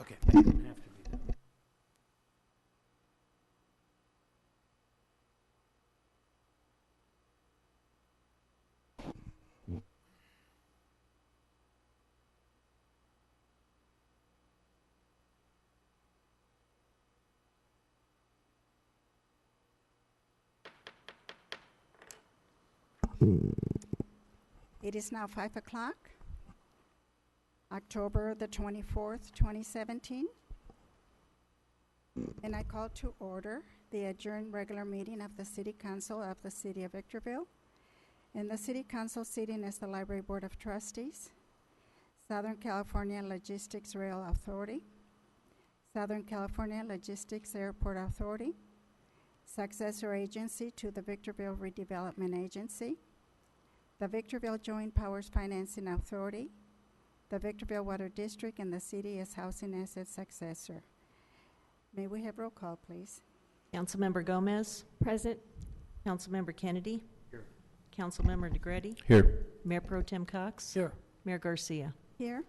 Okay. It doesn't have to be that. It is now 5 o'clock, October the 24th, 2017. And I call to order the adjourned regular meeting of the City Council of the City of Victorville. And the City Council sitting as the Library Board of Trustees, Southern California Logistics Rail Authority, Southern California Logistics Airport Authority, successor agency to the Victorville Redevelopment Agency, the Victorville Joint Powers Financing Authority, the Victorville Water District, and the city as housing asset successor. May we have roll call, please? Councilmember Gomez. Present. Councilmember Kennedy. Here. Councilmember DeGretti. Here. Mayor Pro Tem Cox. Here. Mayor Garcia. Here.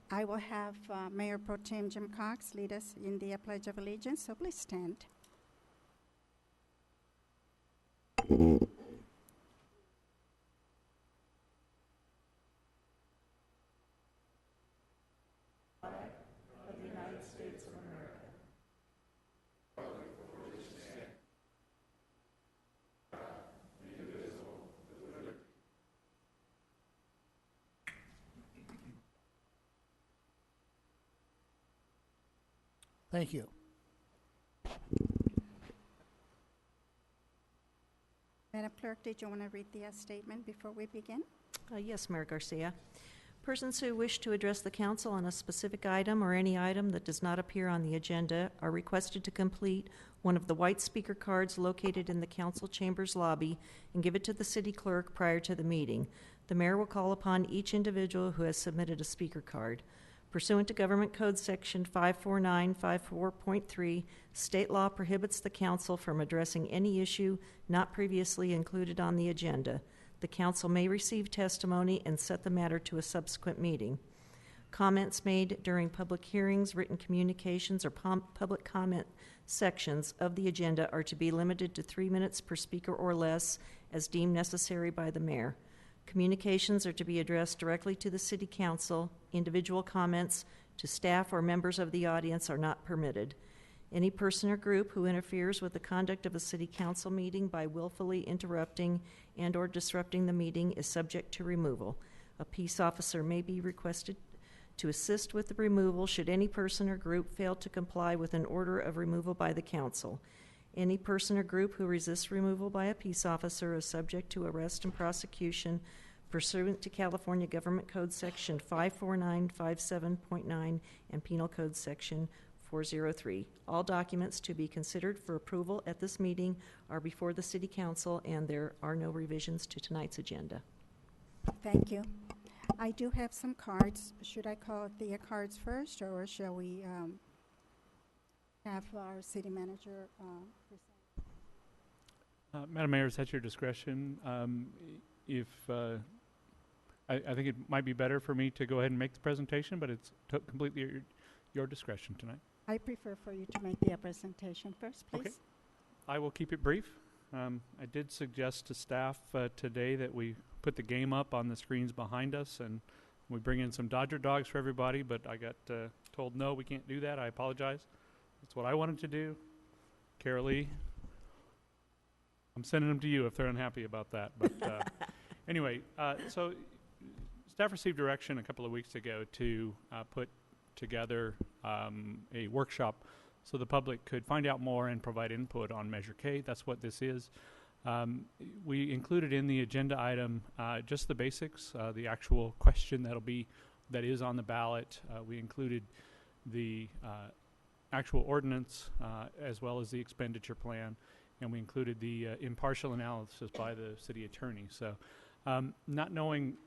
I will have Mayor Pro Tem Jim Cox lead us in the Pledge of Allegiance, so please stand. Thank you. Madam Clerk, did you want to read the statement before we begin? Yes, Mayor Garcia. Persons who wish to address the council on a specific item or any item that does not appear on the agenda are requested to complete one of the white speaker cards located in the council chambers lobby and give it to the city clerk prior to the meeting. The mayor will call upon each individual who has submitted a speaker card. Pursuant to Government Code Section 54954.3, state law prohibits the council from addressing any issue not previously included on the agenda. The council may receive testimony and set the matter to a subsequent meeting. Comments made during public hearings, written communications, or public comment sections of the agenda are to be limited to 3 minutes per speaker or less, as deemed necessary by the mayor. Communications are to be addressed directly to the City Council. Individual comments to staff or members of the audience are not permitted. Any person or group who interferes with the conduct of a City Council meeting by willfully interrupting and/or disrupting the meeting is subject to removal. A peace officer may be requested to assist with the removal should any person or group fail to comply with an order of removal by the Council. Any person or group who resists removal by a peace officer is subject to arrest and prosecution pursuant to California Government Code Section 54957.9 and Penal Code Section 403. All documents to be considered for approval at this meeting are before the City Council, and there are no revisions to tonight's agenda. Thank you. I do have some cards. Should I call the cards first, or shall we have our city manager present? Madam Mayor, is that your discretion? I think it might be better for me to go ahead and make the presentation, but it's completely your discretion tonight. I prefer for you to make the presentation first, please. Okay. I will keep it brief. I did suggest to staff today that we put the game up on the screens behind us and we bring in some Dodger dogs for everybody, but I got told, no, we can't do that. I apologize. That's what I wanted to do. Carolee, I'm sending them to you if they're unhappy about that. But anyway, so staff received direction a couple of weeks ago to put together a workshop so the public could find out more and provide input on Measure K. That's what this is. We included in the agenda item just the basics, the actual question that is on the ballot. We included the actual ordinance as well as the expenditure plan, and we included the impartial analysis by the city attorney. So not knowing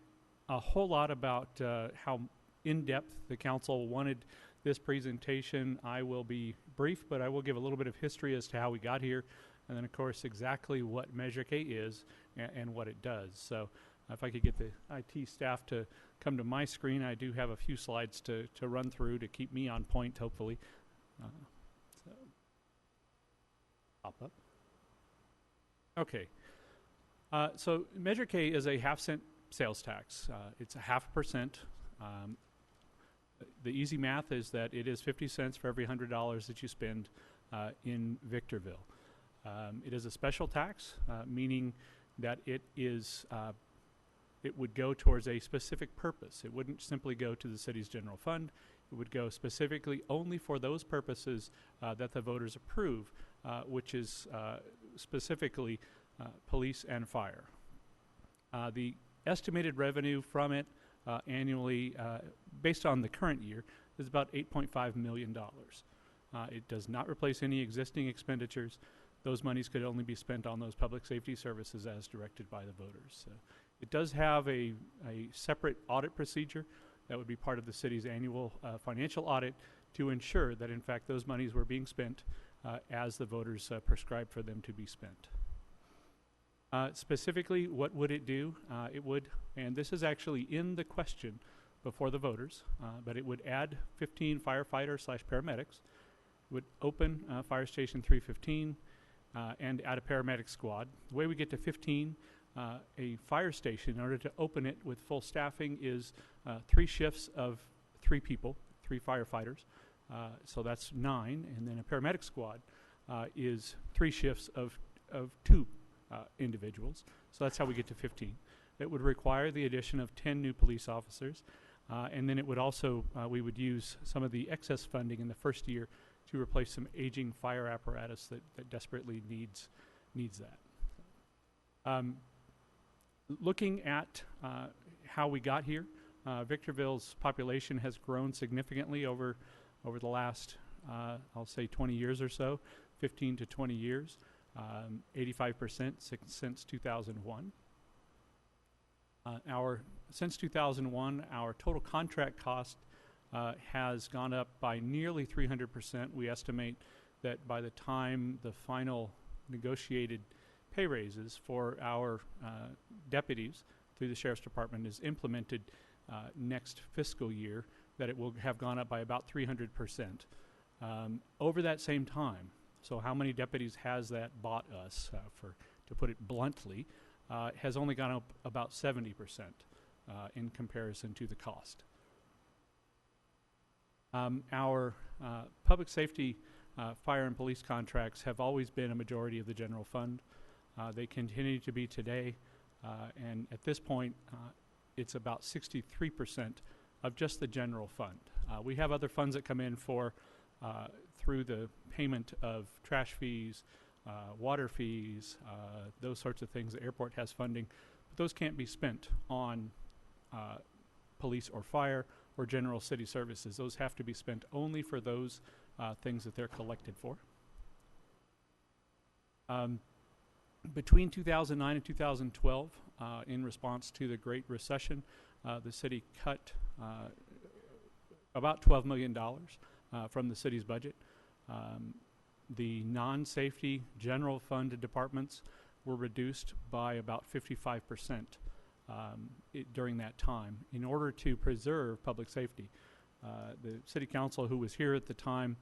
a whole lot about how in-depth the council wanted this presentation, I will be brief, but I will give a little bit of history as to how we got here, and then of course exactly what Measure K is and what it does. So if I could get the IT staff to come to my screen, I do have a few slides to run through to keep me on point, hopefully. So pop up. Okay. So Measure K is a half-cent sales tax. It's a 0.5%. The easy math is that it is 50 cents for every $100 that you spend in Victorville. It is a special tax, meaning that it would go towards a specific purpose. It wouldn't simply go to the city's general fund. It would go specifically only for those purposes that the voters approve, which is specifically police and fire. The estimated revenue from it annually, based on the current year, is about $8.5 million. It does not replace any existing expenditures. Those monies could only be spent on those public safety services as directed by the voters. It does have a separate audit procedure that would be part of the city's annual financial audit to ensure that, in fact, those monies were being spent as the voters prescribed for them to be spent. Specifically, what would it do? It would, and this is actually in the question before the voters, but it would add 15 firefighters/paramedics, would open Fire Station 315, and add a paramedic squad. The way we get to 15, a fire station, in order to open it with full staffing, is 3 shifts of 3 people, 3 firefighters. So that's 9, and then a paramedic squad is 3 shifts of 2 individuals. So that's how we get to 15. It would require the addition of 10 new police officers, and then it would also, we would use some of the excess funding in the first year to replace some aging fire apparatus that desperately needs that. Looking at how we got here, Victorville's population has grown significantly over the last, I'll say 20 years or so, 15 to 20 years, 85% since 2001. Since 2001, our total contract cost has gone up by nearly 300%. We estimate that by the time the final negotiated pay raises for our deputies through the Sheriff's Department is implemented next fiscal year, that it will have gone up by about 300% over that same time. So how many deputies has that bought us, to put it bluntly, has only gone up about 70% in comparison to the cost. Our public safety, fire and police contracts have always been a majority of the general fund. They continue to be today, and at this point, it's about 63% of just the general fund. We have other funds that come in for through the payment of trash fees, water fees, those sorts of things. The airport has funding, but those can't be spent on police or fire or general city services. Those have to be spent only for those things that they're collected for. Between 2009 and 2012, in response to the Great Recession, the city cut about $12 million from the city's budget. The non-safety general fund departments were reduced by about 55% during that time in order to preserve public safety. The city council, who was here at the time,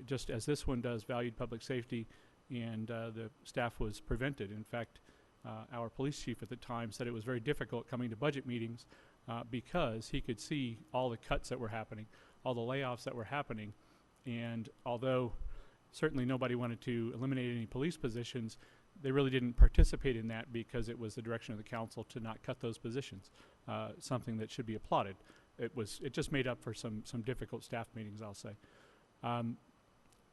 just as this one does, valued public safety, and the staff was prevented. In fact, our police chief at the time said it was very difficult coming to budget meetings because he could see all the cuts that were happening, all the layoffs that were happening, and although certainly nobody wanted to eliminate any police positions, they really didn't participate in that because it was the direction of the council to not cut those positions, something that should be applauded. It just made up for some difficult staff meetings, I'll say.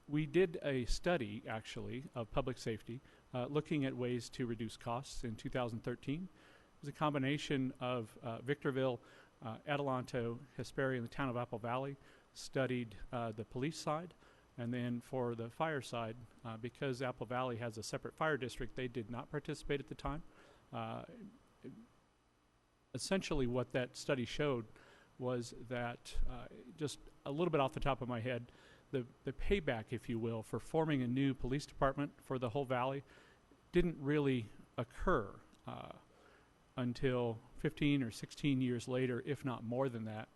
We did a study, actually, of public safety, looking at ways to reduce costs in 2013. It was a combination of Victorville, Adelanto, Hesperia, and the town of Apple Valley studied the police side. And then for the fire side, because Apple Valley has a separate fire district, they did not participate at the time. Essentially what that study showed was that, just a little bit off the top of my head, the payback, if you will, for forming a new police department for the whole valley didn't really occur until 15 or 16 years later, if not more than that.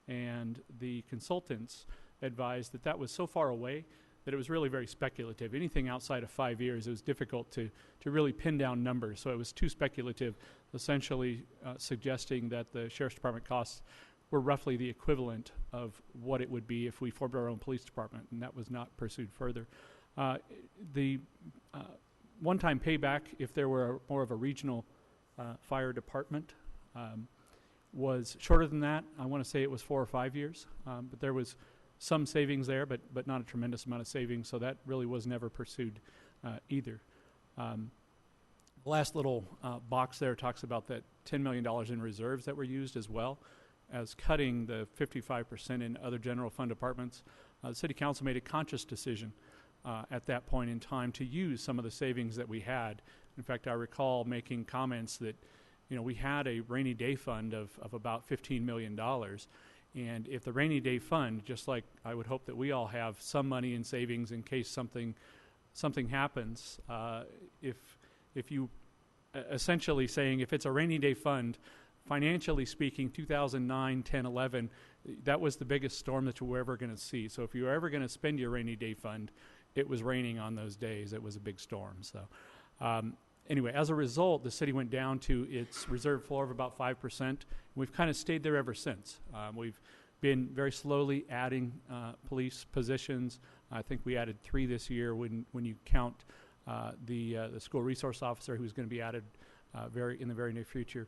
And the consultants advised that that was so far away that it was really very speculative. Anything outside of 5 years, it was difficult to really pin down numbers. So it was too speculative, essentially suggesting that the Sheriff's Department costs were roughly the equivalent of what it would be if we formed our own police department, and that was not pursued further. The one-time payback, if there were more of a regional fire department, was shorter than that. I want to say it was 4 or 5 years, but there was some savings there, but not a tremendous amount of savings, so that really was never pursued either. The last little box there talks about that $10 million in reserves that were used as well as cutting the 55% in other general fund departments. The City Council made a conscious decision at that point in time to use some of the savings that we had. In fact, I recall making comments that we had a rainy day fund of about $15 million. And if the rainy day fund, just like I would hope that we all have some money in savings in case something happens, if you essentially saying if it's a rainy day fund, financially speaking, 2009, 10, 11, that was the biggest storm that you were ever going to see. So if you were ever going to spend your rainy day fund, it was raining on those days. It was a big storm. So anyway, as a result, the city went down to its reserve floor of about 5%. We've kind of stayed there ever since. We've been very slowly adding police positions. I think we added 3 this year when you count the school resource officer who's going to be added in the very near future.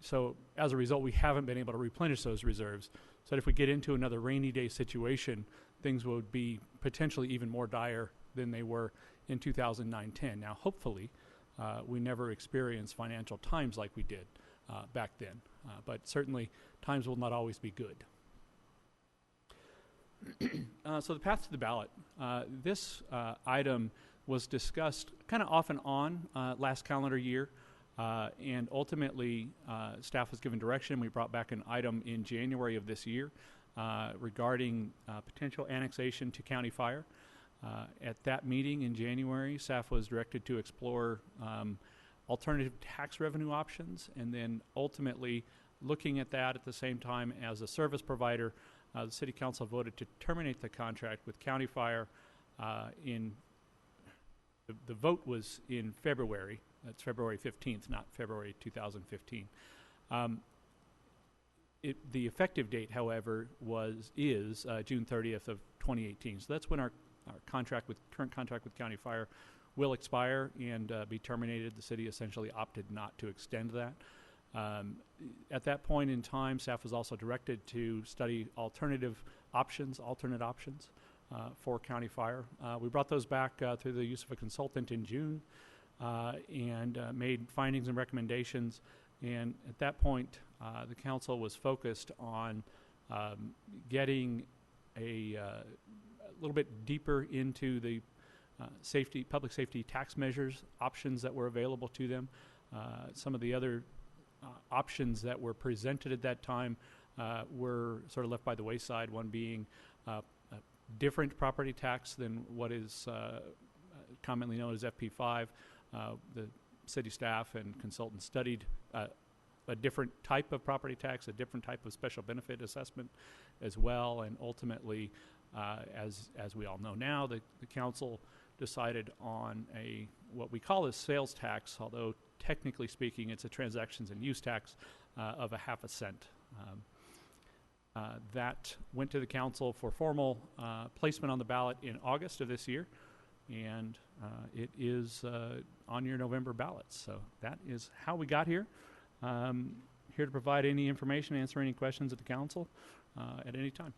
So as a result, we haven't been able to replenish those reserves. So that if we get into another rainy day situation, things would be potentially even more dire than they were in 2009-10. Now, hopefully, we never experience financial times like we did back then. But certainly, times will not always be good. So the path to the ballot. This item was discussed kind of off and on last calendar year. And ultimately, staff was given direction. We brought back an item in January of this year regarding potential annexation to county fire. At that meeting in January, staff was directed to explore alternative tax revenue options, and then ultimately looking at that at the same time as a service provider, the City Council voted to terminate the contract with county fire the vote was in February. That's February 15th, not February 2015. The effective date, however, is June 30th of 2018. So that's when our current contract with County Fire will expire and be terminated. The city essentially opted not to extend that. At that point in time, staff was also directed to study alternate options for County Fire. We brought those back through the use of a consultant in June and made findings and recommendations. And at that point, the council was focused on getting a little bit deeper into the public safety tax measures options that were available to them. Some of the other options that were presented at that time were sort of left by the wayside, one being a different property tax than what is commonly known as FP5. The city staff and consultants studied a different type of property tax, a different type of special benefit assessment as well, and ultimately, as we all know now, the council decided on what we call a sales tax, although technically speaking it's a transactions and use tax of 0.5 cent. That went to the council for formal placement on the ballot in August of this year, and it is on your November ballots. So that is how we got here. Here to provide any information, answer any questions at the council at any time.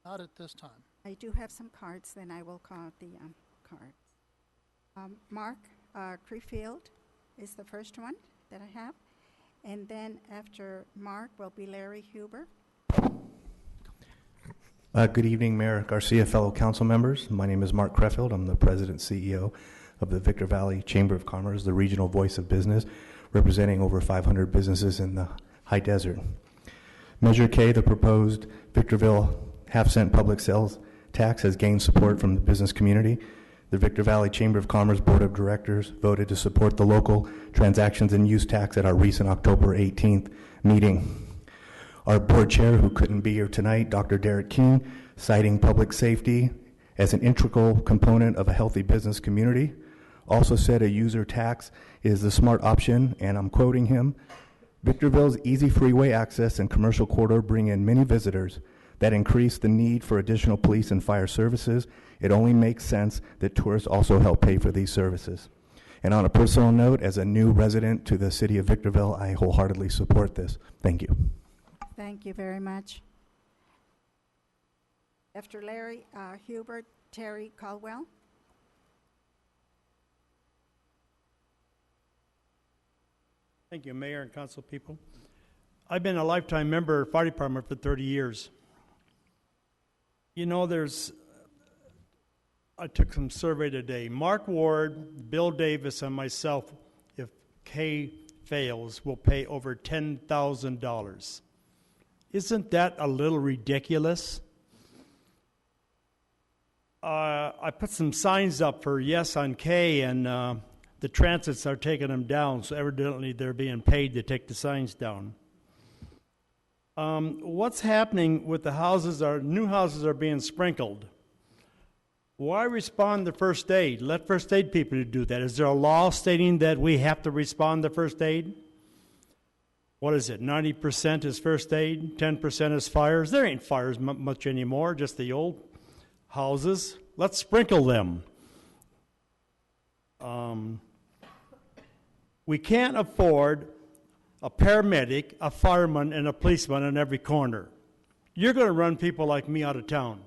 Not at this time. I do have some cards, then I will call out the cards. Mark Creefield is the first one that I have. And then after Mark will be Larry Huber. Good evening, Mayor Garcia, fellow council members. My name is Mark Crefield. I'm the President CEO of the Victor Valley Chamber of Commerce, the regional voice of business, representing over 500 businesses in the high desert. Measure K, the proposed Victorville half-cent public sales tax has gained support from the business community. The Victor Valley Chamber of Commerce Board of Directors voted to support the local transactions and use tax at our recent October 18th meeting. Our board chair, who couldn't be here tonight, Dr. Derek King, citing public safety as an integral component of a healthy business community, also said a user tax is the smart option, and I'm quoting him, "Victorville's easy freeway access and commercial corridor bring in many visitors that increase the need for additional police and fire services. It only makes sense that tourists also help pay for these services." And on a personal note, as a new resident to the city of Victorville, I wholeheartedly support this. Thank you. Thank you very much. After Larry Hubert, Terry Caldwell. Thank you, Mayor and Council people. I've been a lifetime member of the fire department for 30 years. You know, I took some survey today. Mark Ward, Bill Davis, and myself, if K fails, will pay over $10,000. Isn't that a little ridiculous? I put some signs up for yes on K, and the transits are taking them down, so evidently they're being paid to take the signs down. What's happening with the houses? New houses are being sprinkled. Why respond to first aid? Let first aid people do that. Is there a law stating that we have to respond to first aid? What is it, 90% is first aid, 10% is fires? There ain't fires much anymore, just the old houses. Let's sprinkle them. We can't afford a paramedic, a fireman, and a policeman on every corner. You're going to run people like me out of town.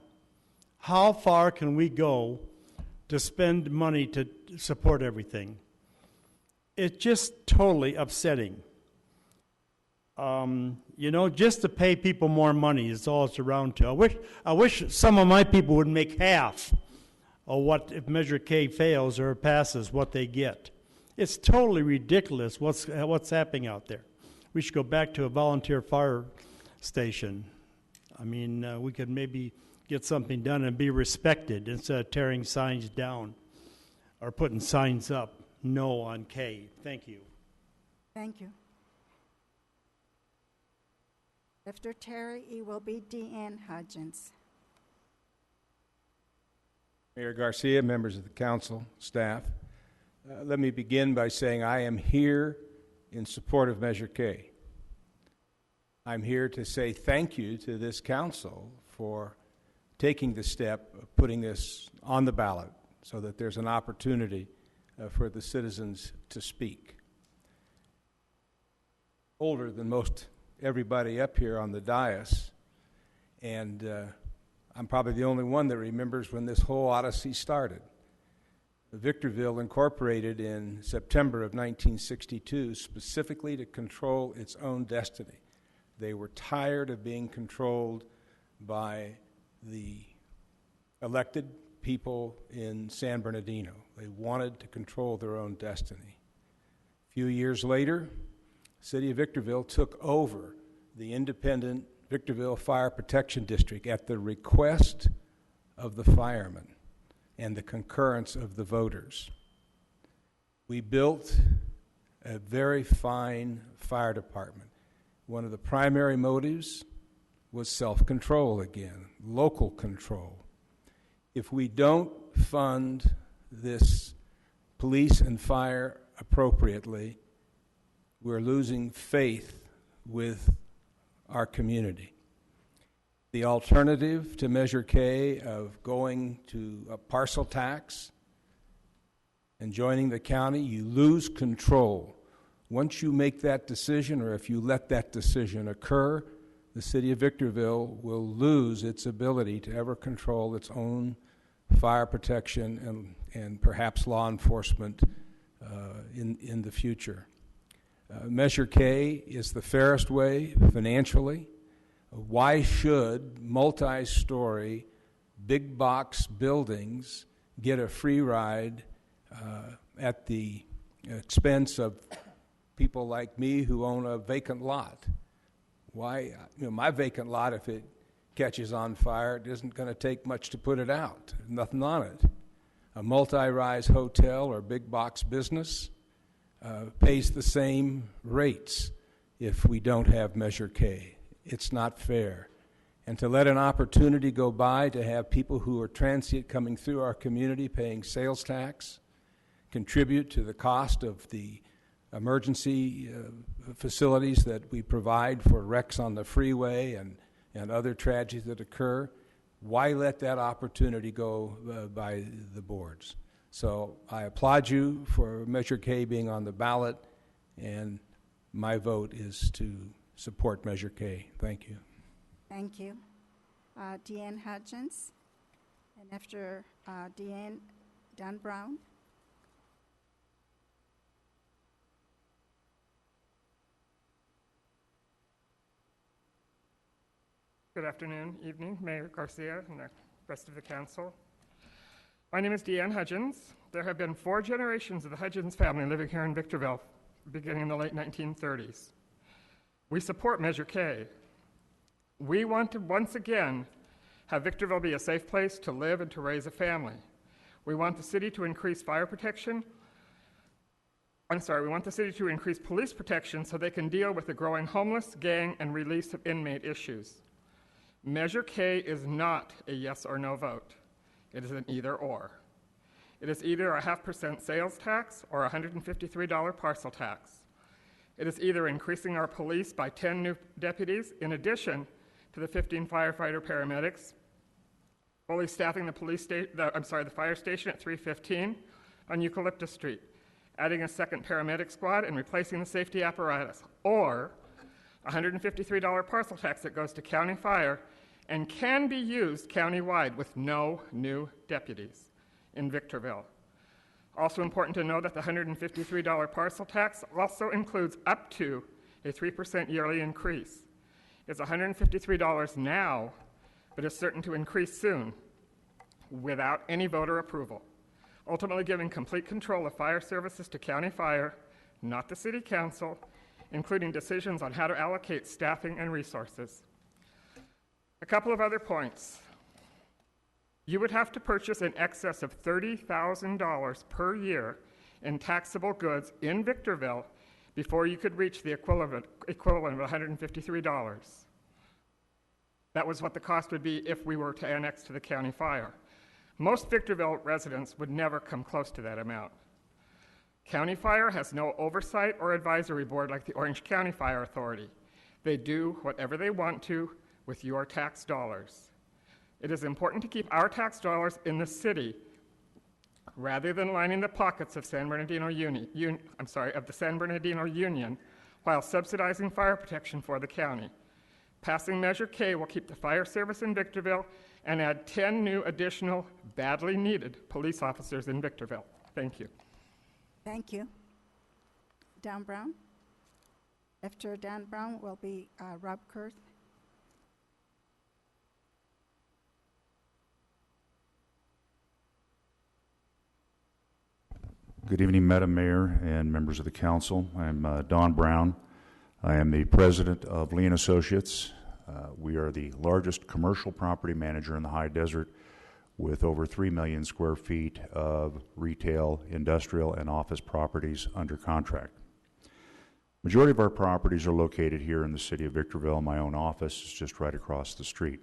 How far can we go to spend money to support everything? It's just totally upsetting. You know, just to pay people more money is all it's around to. I wish some of my people would make half of what, if Measure K fails or passes, what they get. It's totally ridiculous what's happening out there. We should go back to a volunteer fire station. I mean, we could maybe get something done and be respected instead of tearing signs down or putting signs up, no on K. Thank you. Thank you. After Terry, it will be D.N. Hudgens. Mayor Garcia, members of the council, staff, let me begin by saying I am here in support of Measure K. I'm here to say thank you to this council for taking the step of putting this on the ballot so that there's an opportunity for the citizens to speak. Older than most everybody up here on the dais, and I'm probably the only one that remembers when this whole odyssey started. Victorville incorporated in September of 1962 specifically to control its own destiny. They were tired of being controlled by the elected people in San Bernardino. They wanted to control their own destiny. A few years later, the city of Victorville took over the independent Victorville Fire Protection District at the request of the firemen and the concurrence of the voters. We built a very fine fire department. One of the primary motives was self-control again, local control. If we don't fund this police and fire appropriately, we're losing faith with our community. The alternative to Measure K of going to a parcel tax and joining the county, you lose control. Once you make that decision, or if you let that decision occur, the city of Victorville will lose its ability to ever control its own fire protection and perhaps law enforcement in the future. Measure K is the fairest way financially. Why should multi-story, big box buildings get a free ride at the expense of people like me who own a vacant lot? Why, my vacant lot, if it catches on fire, it isn't going to take much to put it out. Nothing on it. A multi-rise hotel or big box business pays the same rates if we don't have Measure K. It's not fair. And to let an opportunity go by to have people who are transient coming through our community paying sales tax contribute to the cost of the emergency facilities that we provide for wrecks on the freeway and other tragedies that occur, why let that opportunity go by the boards? So I applaud you for Measure K being on the ballot, and my vote is to support Measure K. Thank you. Thank you. Deanne Hudgens, and after Deanne, Don Brown. Good afternoon, evening, Mayor Garcia and the rest of the council. My name is Deanne Hudgens. There have been 4 generations of the Hudgens family living here in Victorville, beginning in the late 1930s. We support Measure K. We want to once again have Victorville be a safe place to live and to raise a family. We want the city to increase fire protection. We want the city to increase police protection so they can deal with the growing homeless, gang, and release of inmate issues. Measure K is not a yes or no vote. It is an either or. It is either a 0.5% sales tax or a $153 parcel tax. It is either increasing our police by 10 new deputies in addition to the 15 firefighter paramedics, fully staffing the fire station at 315 on Eucalyptus Street, adding a second paramedic squad and replacing the safety apparatus, or a $153 parcel tax that goes to county fire and can be used countywide with no new deputies in Victorville. Also important to know that the $153 parcel tax also includes up to a 3% yearly increase. It's $153 now, but is certain to increase soon without any voter approval, ultimately giving complete control of fire services to county fire, not the city council, including decisions on how to allocate staffing and resources. A couple of other points. You would have to purchase in excess of $30,000 per year in taxable goods in Victorville before you could reach the equivalent of $153. That was what the cost would be if we were to annex to the county fire. Most Victorville residents would never come close to that amount. County Fire has no oversight or advisory board like the Orange County Fire Authority. They do whatever they want to with your tax dollars. It is important to keep our tax dollars in the city rather than lining the pockets of the San Bernardino Union while subsidizing fire protection for the county. Passing Measure K will keep the fire service in Victorville and add 10 new additional badly needed police officers in Victorville. Thank you. Thank you. Don Brown. After Dan Brown will be Rob Kurth. Good evening, Madam Mayor and members of the council. I'm Don Brown. I am the president of Lee & Associates. We are the largest commercial property manager in the high desert with over 3 million square feet of retail, industrial, and office properties under contract. Majority of our properties are located here in the city of Victorville. My own office is just right across the street.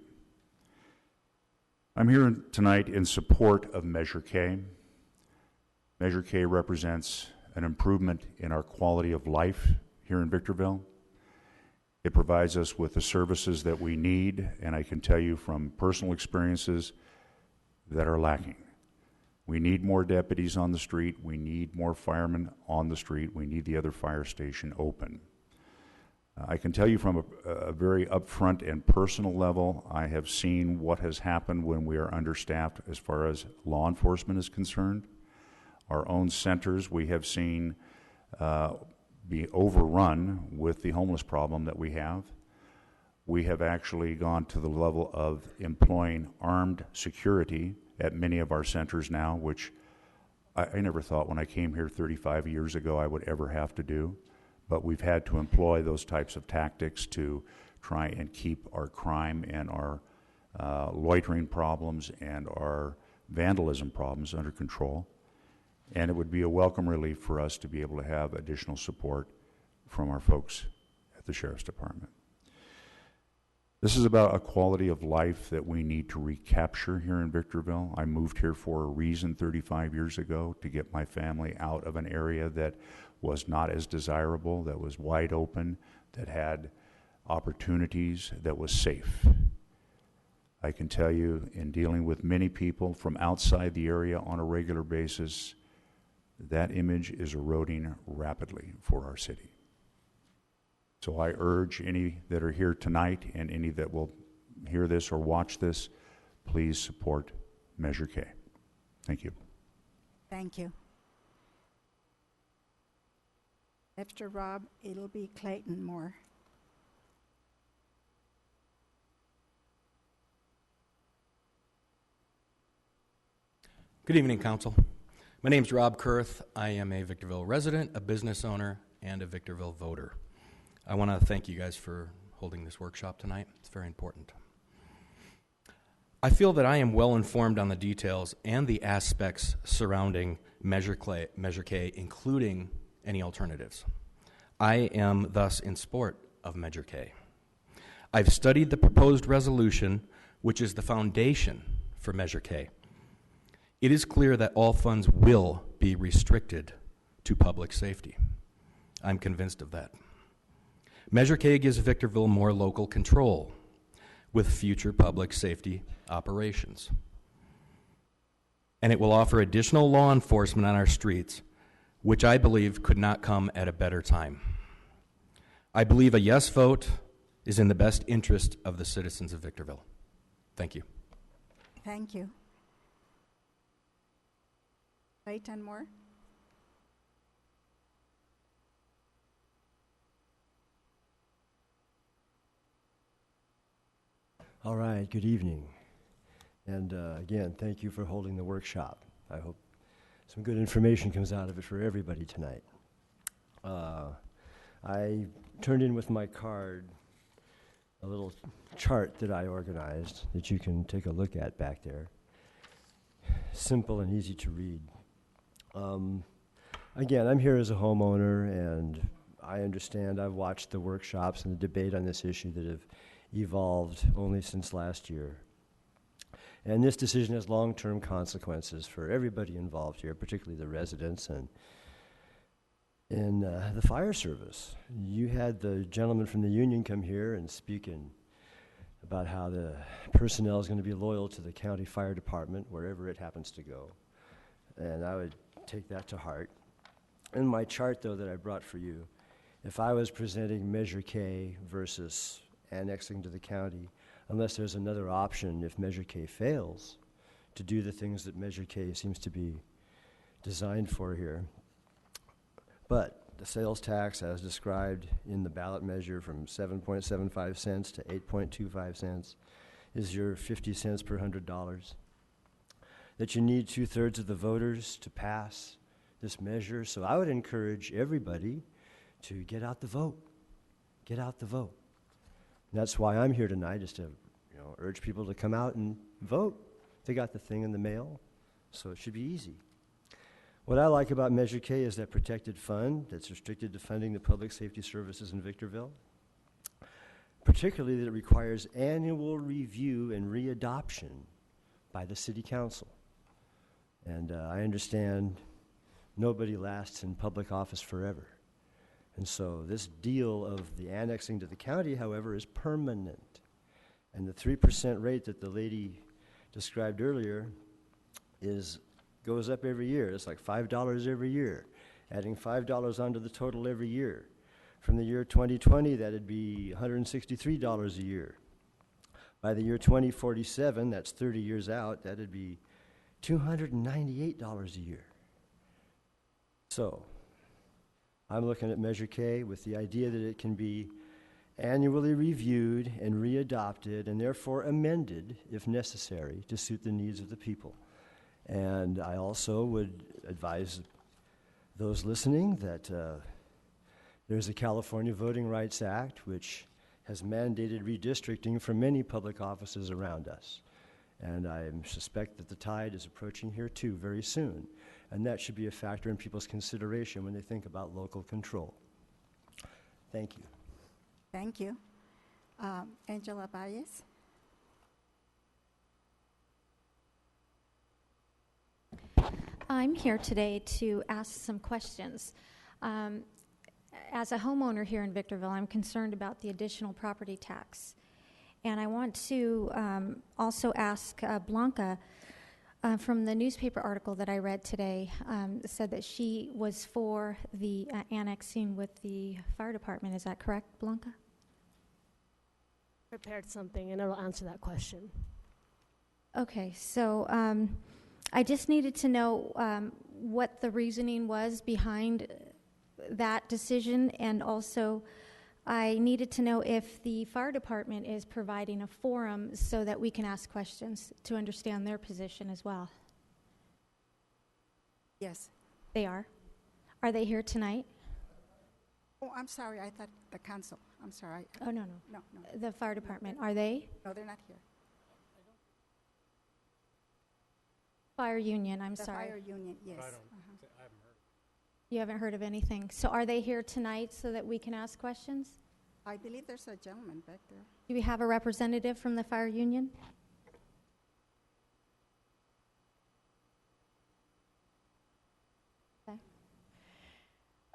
I'm here tonight in support of Measure K. Measure K represents an improvement in our quality of life here in Victorville. It provides us with the services that we need, and I can tell you from personal experiences that are lacking. We need more deputies on the street. We need more firemen on the street. We need the other fire station open. I can tell you from a very upfront and personal level, I have seen what has happened when we are understaffed as far as law enforcement is concerned. Our own centers we have seen be overrun with the homeless problem that we have. We have actually gone to the level of employing armed security at many of our centers now, which I never thought when I came here 35 years ago I would ever have to do. But we've had to employ those types of tactics to try and keep our crime and our loitering problems and our vandalism problems under control. And it would be a welcome relief for us to be able to have additional support from our folks at the Sheriff's Department. This is about a quality of life that we need to recapture here in Victorville. I moved here for a reason 35 years ago, to get my family out of an area that was not as desirable, that was wide open, that had opportunities, that was safe. I can tell you, in dealing with many people from outside the area on a regular basis, that image is eroding rapidly for our city. So I urge any that are here tonight and any that will hear this or watch this, please support Measure K. Thank you. Thank you. After Rob, it'll be Clayton Moore. Good evening, Council. My name is Rob Kurth. I am a Victorville resident, a business owner, and a Victorville voter. I want to thank you guys for holding this workshop tonight. It's very important. I feel that I am well informed on the details and the aspects surrounding Measure K, including any alternatives. I am thus in support of Measure K. I've studied the proposed resolution, which is the foundation for Measure K. It is clear that all funds will be restricted to public safety. I'm convinced of that. Measure K gives Victorville more local control with future public safety operations. And it will offer additional law enforcement on our streets, which I believe could not come at a better time. I believe a yes vote is in the best interest of the citizens of Victorville. Thank you. Thank you. Clayton Moore. All right, good evening. And again, thank you for holding the workshop. I hope some good information comes out of it for everybody tonight. I turned in with my card a little chart that I organized that you can take a look at back there. Simple and easy to read. Again, I'm here as a homeowner, and I understand I've watched the workshops and the debate on this issue that have evolved only since last year. And this decision has long-term consequences for everybody involved here, particularly the residents and the fire service. You had the gentleman from the union come here and speak about how the personnel is going to be loyal to the county fire department wherever it happens to go. And I would take that to heart. In my chart, though, that I brought for you, if I was presenting Measure K versus annexing to the county, unless there's another option if Measure K fails to do the things that Measure K seems to be designed for here. But the sales tax, as described in the ballot measure, from 7.75 cents to 8.25 cents, is your 50 cents per $100. That you need 2/3 of the voters to pass this measure. So I would encourage everybody to get out the vote. Get out the vote. And that's why I'm here tonight, is to urge people to come out and vote. They got the thing in the mail, so it should be easy. What I like about Measure K is that protected fund that's restricted to funding the public safety services in Victorville, particularly that it requires annual review and readoption by the city council. And I understand nobody lasts in public office forever. And so this deal of the annexing to the county, however, is permanent. And the 3% rate that the lady described earlier goes up every year. It's like $5 every year, adding $5 onto the total every year. From the year 2020, that'd be $163 a year. By the year 2047, that's 30 years out, that'd be $298 a year. So I'm looking at Measure K with the idea that it can be annually reviewed and readopted, and therefore amended if necessary to suit the needs of the people. And I also would advise those listening that there's a California Voting Rights Act, which has mandated redistricting for many public offices around us. And I suspect that the tide is approaching here too very soon. And that should be a factor in people's consideration when they think about local control. Thank you. Thank you. Angela Baez. I'm here today to ask some questions. As a homeowner here in Victorville, I'm concerned about the additional property tax. And I want to also ask Blanca, from the newspaper article that I read today, said that she was for the annexing with the fire department. Is that correct, Blanca? Prepared something, and it'll answer that question. Okay, so I just needed to know what the reasoning was behind that decision, and also I needed to know if the fire department is providing a forum so that we can ask questions to understand their position as well. Yes. They are? Are they here tonight? Oh, I'm sorry. I thought the council. I'm sorry. Oh, no. No. The fire department, are they? No, they're not here. Fire union, I'm The sorry. fire union, yes. I haven't heard. You haven't heard of anything. So are they here tonight so that we can ask questions? I believe there's a gentleman back there. Do we have a representative from the fire union?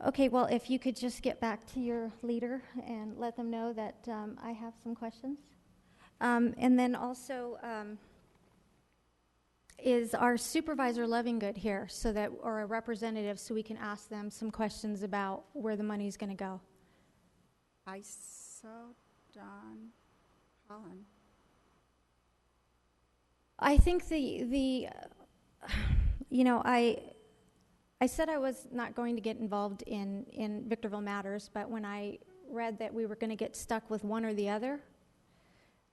Okay, well, if you could just get back to your leader and let them know that I have some questions. And then also, is our supervisor Lovingood here so that, or a representative, so we can ask them some questions about where the money's going to go? I saw John Holland. I think I said I was not going to get involved in Victorville matters, but when I read that we were going to get stuck with one or the other,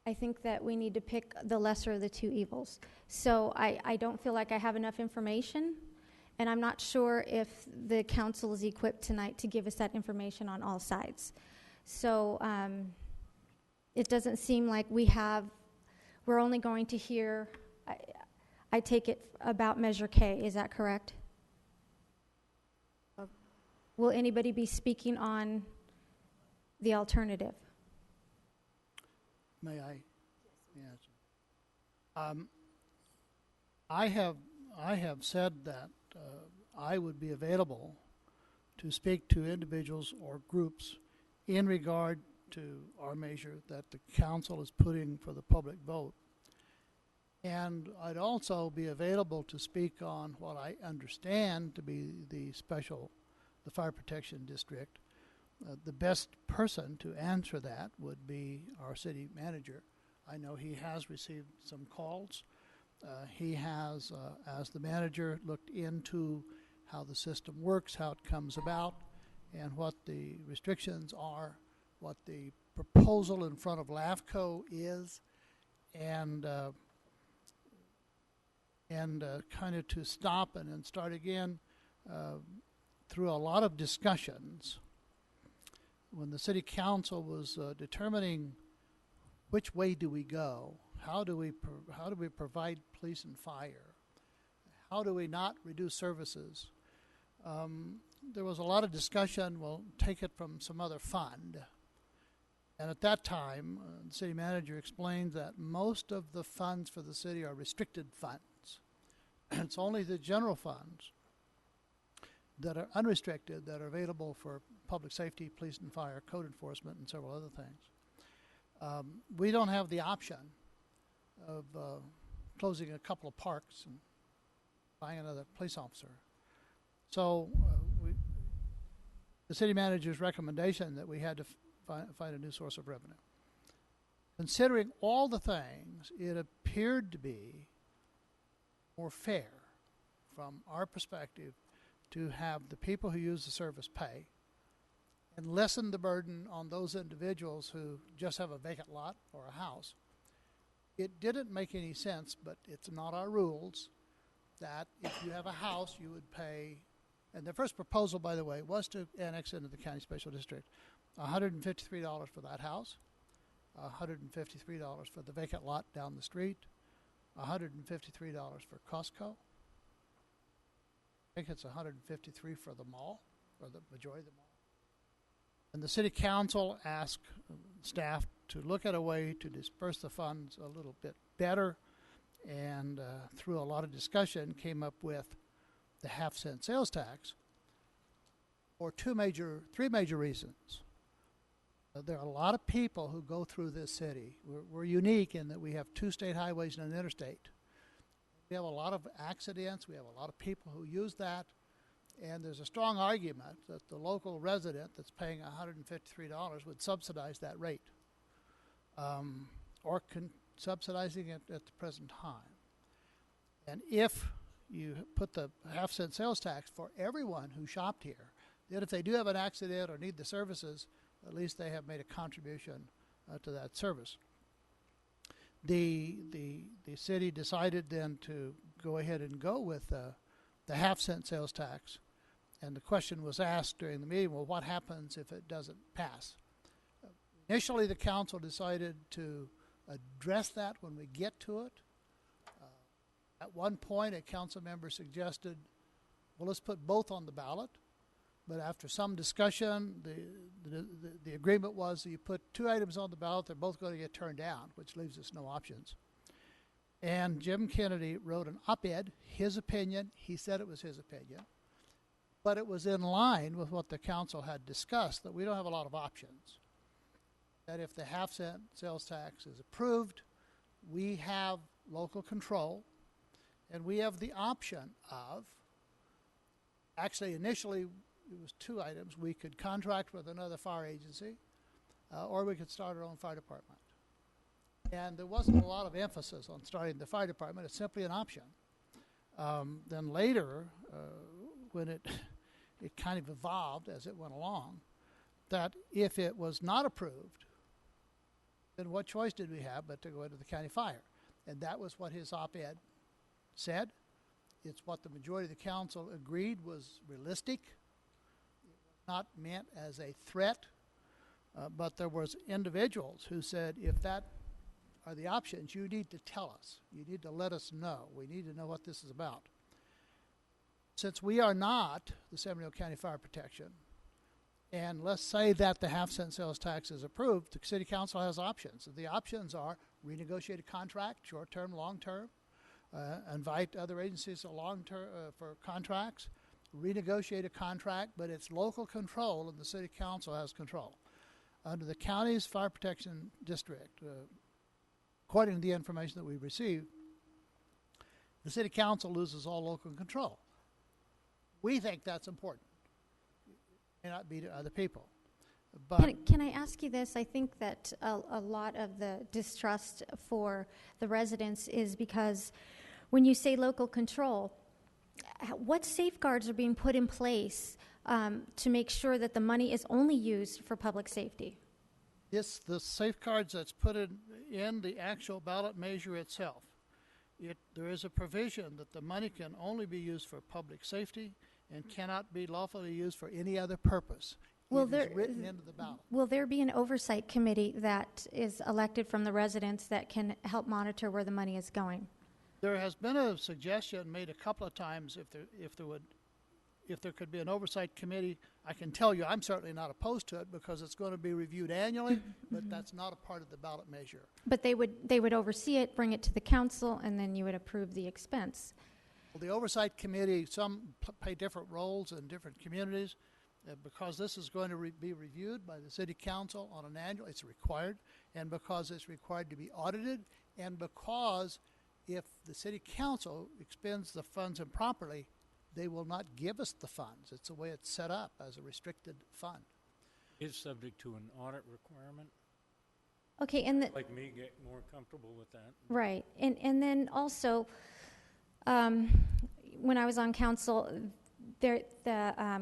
I think that we need to pick the lesser of the two evils. So I don't feel like I have enough information, and I'm not sure if the council is equipped tonight to give us that information on all sides. So it doesn't seem like we're only going to hear, I take it, about Measure K. Is that correct? Will anybody be speaking on the alternative? May I answer? I have said that I would be available to speak to individuals or groups in regard to our measure that the council is putting for the public vote. And I'd also be available to speak on what I understand to be the fire protection district. The best person to answer that would be our city manager. I know he has received some calls. He has, as the manager, looked into how the system works, how it comes about, and what the restrictions are, what the proposal in front of LAFCO is, and kind of to stop and then start again through a lot of discussions. When the city council was determining which way do we go, how do we provide police and fire, how do we not reduce services, there was a lot of discussion. We'll take it from some other fund. And at that time, the city manager explained that most of the funds for the city are restricted funds. It's only the general funds that are unrestricted that are available for public safety, police and fire, code enforcement, and several other things. We don't have the option of closing a couple of parks and buying another police officer. So the city manager's recommendation that we had to find a new source of revenue. Considering all the things, it appeared to be more fair from our perspective to have the people who use the service pay and lessen the burden on those individuals who just have a vacant lot or a house. It didn't make any sense, but it's not our rules, that if you have a house, you would pay, and the first proposal, by the way, was to annex into the county special district, $153 for that house, $153 for the vacant lot down the street, $153 for Costco. I think it's $153 for the mall, or the majority of the mall. And the city council asked staff to look at a way to disperse the funds a little bit better, and through a lot of discussion came up with the half-cent sales tax for three major reasons. There are a lot of people who go through this city. We're unique in that we have 2 state highways and an interstate. We have a lot of accidents. We have a lot of people who use that. And there's a strong argument that the local resident that's paying $153 would subsidize that rate, or subsidizing it at the present time. And if you put the half-cent sales tax for everyone who shopped here, then if they do have an accident or need the services, at least they have made a contribution to that service. The city decided then to go ahead and go with the half-cent sales tax. And the question was asked during the meeting, well, what happens if it doesn't pass? Initially, the council decided to address that when we get to it. At one point, a council member suggested, well, let's put both on the ballot. But after some discussion, the agreement was that you put 2 items on the ballot, they're both going to get turned down, which leaves us no options. And Jim Kennedy wrote an op-ed, his opinion. He said it was his opinion. But it was in line with what the council had discussed, that we don't have a lot of options. That if the half-cent sales tax is approved, we have local control, and we have the option of, actually initially it was 2 items. We could contract with another fire agency, or we could start our own fire department. And there wasn't a lot of emphasis on starting the fire department. It's simply an option. Then later, when it kind of evolved as it went along, that if it was not approved, then what choice did we have but to go into the county fire? And that was what his op-ed said. It's what the majority of the council agreed was realistic. It was not meant as a threat, but there was individuals who said, if that are the options, you need to tell us. You need to let us know. We need to know what this is about. Since we are not the Seminole County Fire Protection, and let's say that the half-cent sales tax is approved, the city council has options. The options are renegotiate a contract, short-term, long-term, invite other agencies to long-term for contracts, renegotiate a contract, but it's local control, and the city council has control. Under the county's fire protection district, according to the information that we received, the city council loses all local control. We think that's important. It may not be to other people. But Can I ask you this? I think that a lot of the distrust for the residents is because when you say local control, what safeguards are being put in place to make sure that the money is only used for public safety? It's the safeguards that's put in the actual ballot measure itself. There is a provision that the money can only be used for public safety and cannot be lawfully used for any other purpose. It is written into the ballot. Will there be an oversight committee that is elected from the residents that can help monitor where the money is going? There has been a suggestion made a couple of times if there could be an oversight committee. I can tell you I'm certainly not opposed to it because it's going to be reviewed annually, but that's not a part of the ballot measure. But they would oversee it, bring it to the council, and then you would approve the expense. Well, the oversight committee, some play different roles in different communities. Because this is going to be reviewed by the city council on an annual, it's required, and because it's required to be audited, and because if the city council expends the funds improperly, they will not give us the funds. It's the way it's set up as a restricted fund. It's subject to an audit requirement. Okay, and like me get more comfortable with that. Right, and then also, when I was on council, the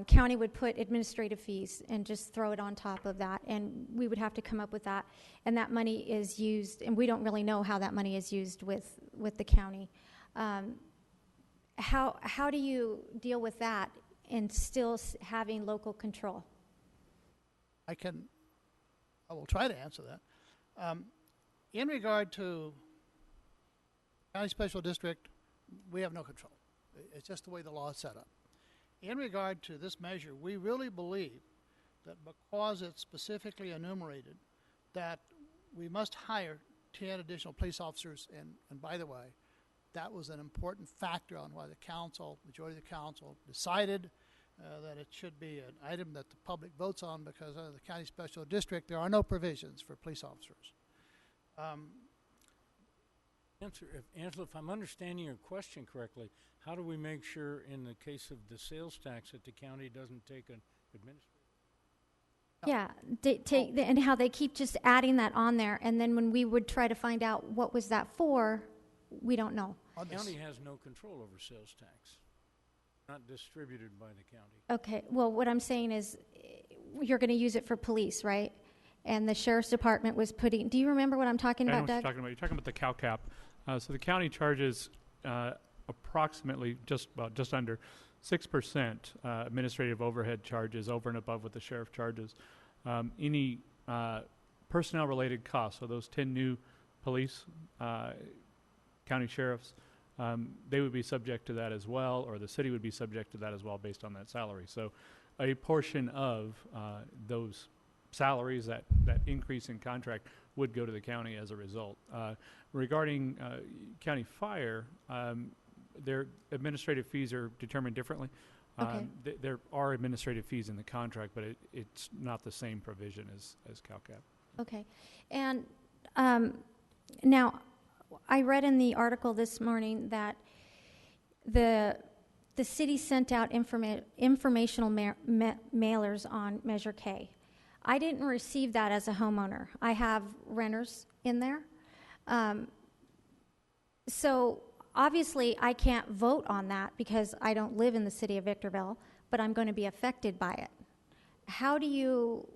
county would put administrative fees and just throw it on top of that, and we would have to come up with that. And that money is used, and we don't really know how that money is used with the county. How do you deal with that and still having local control? I will try to answer that. In regard to county special district, we have no control. It's just the way the law is set up. In regard to this measure, we really believe that because it's specifically enumerated, that we must hire 10 additional police officers, and by the way, that was an important factor on why the council, majority of the council, decided that it should be an item that the public votes on, because under the county special district, there are no provisions for police officers. Angela, if I'm understanding your question correctly, how do we make sure in the case of the sales tax that the county doesn't take an administrative? Yeah, and how they keep just adding that on there, and then when we would try to find out what was that for, we don't know. The county has no control over sales tax, not distributed by the county. Okay, well, what I'm saying is you're going to use it for police, right? And the sheriff's department was putting, do you remember what I'm talking about, Doug? You're talking about the cow cap. So the county charges approximately just under 6% administrative overhead charges over and above what the sheriff charges. Any personnel-related costs, so those 10 new police county sheriffs, they would be subject to that as well, or the city would be subject to that as well based on that salary. So a portion of those salaries, that increase in contract, would go to the county as a result. Regarding county fire, their administrative fees are determined differently. Okay. There are administrative fees in the contract, but it's not the same provision as CalCap. Okay. And now, I read in the article this morning that the city sent out informational mailers on Measure K. I didn't receive that as a homeowner. I have renters in there. So obviously I can't vote on that because I don't live in the city of Victorville, but I'm going to be affected by it. How do you...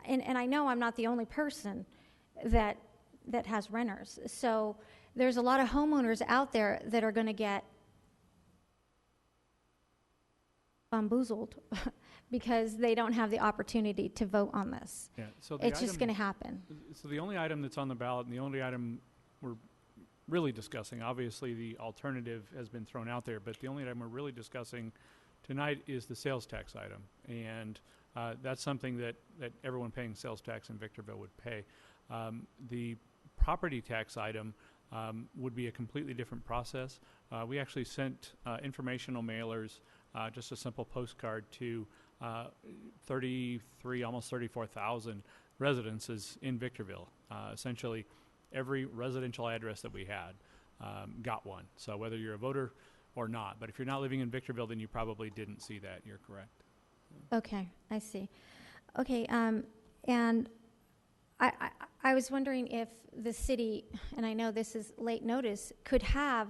And I know I'm not the only person that has renters. So there's a lot of homeowners out there that are going to get bamboozled because they don't have the opportunity to vote on this. Yeah, so it's just going to happen. So the only item that's on the ballot, and the only item we're really discussing, obviously the alternative has been thrown out there, but the only item we're really discussing tonight is the sales tax item. And that's something that everyone paying sales tax in Victorville would pay. The property tax item would be a completely different process. We actually sent informational mailers, just a simple postcard to 33, almost 34,000 residences in Victorville. Essentially, every residential address that we had got one. So whether you're a voter or not, but if you're not living in Victorville, then you probably didn't see that. You're correct. Okay, I see. Okay, and I was wondering if the city, and I know this is late notice, could have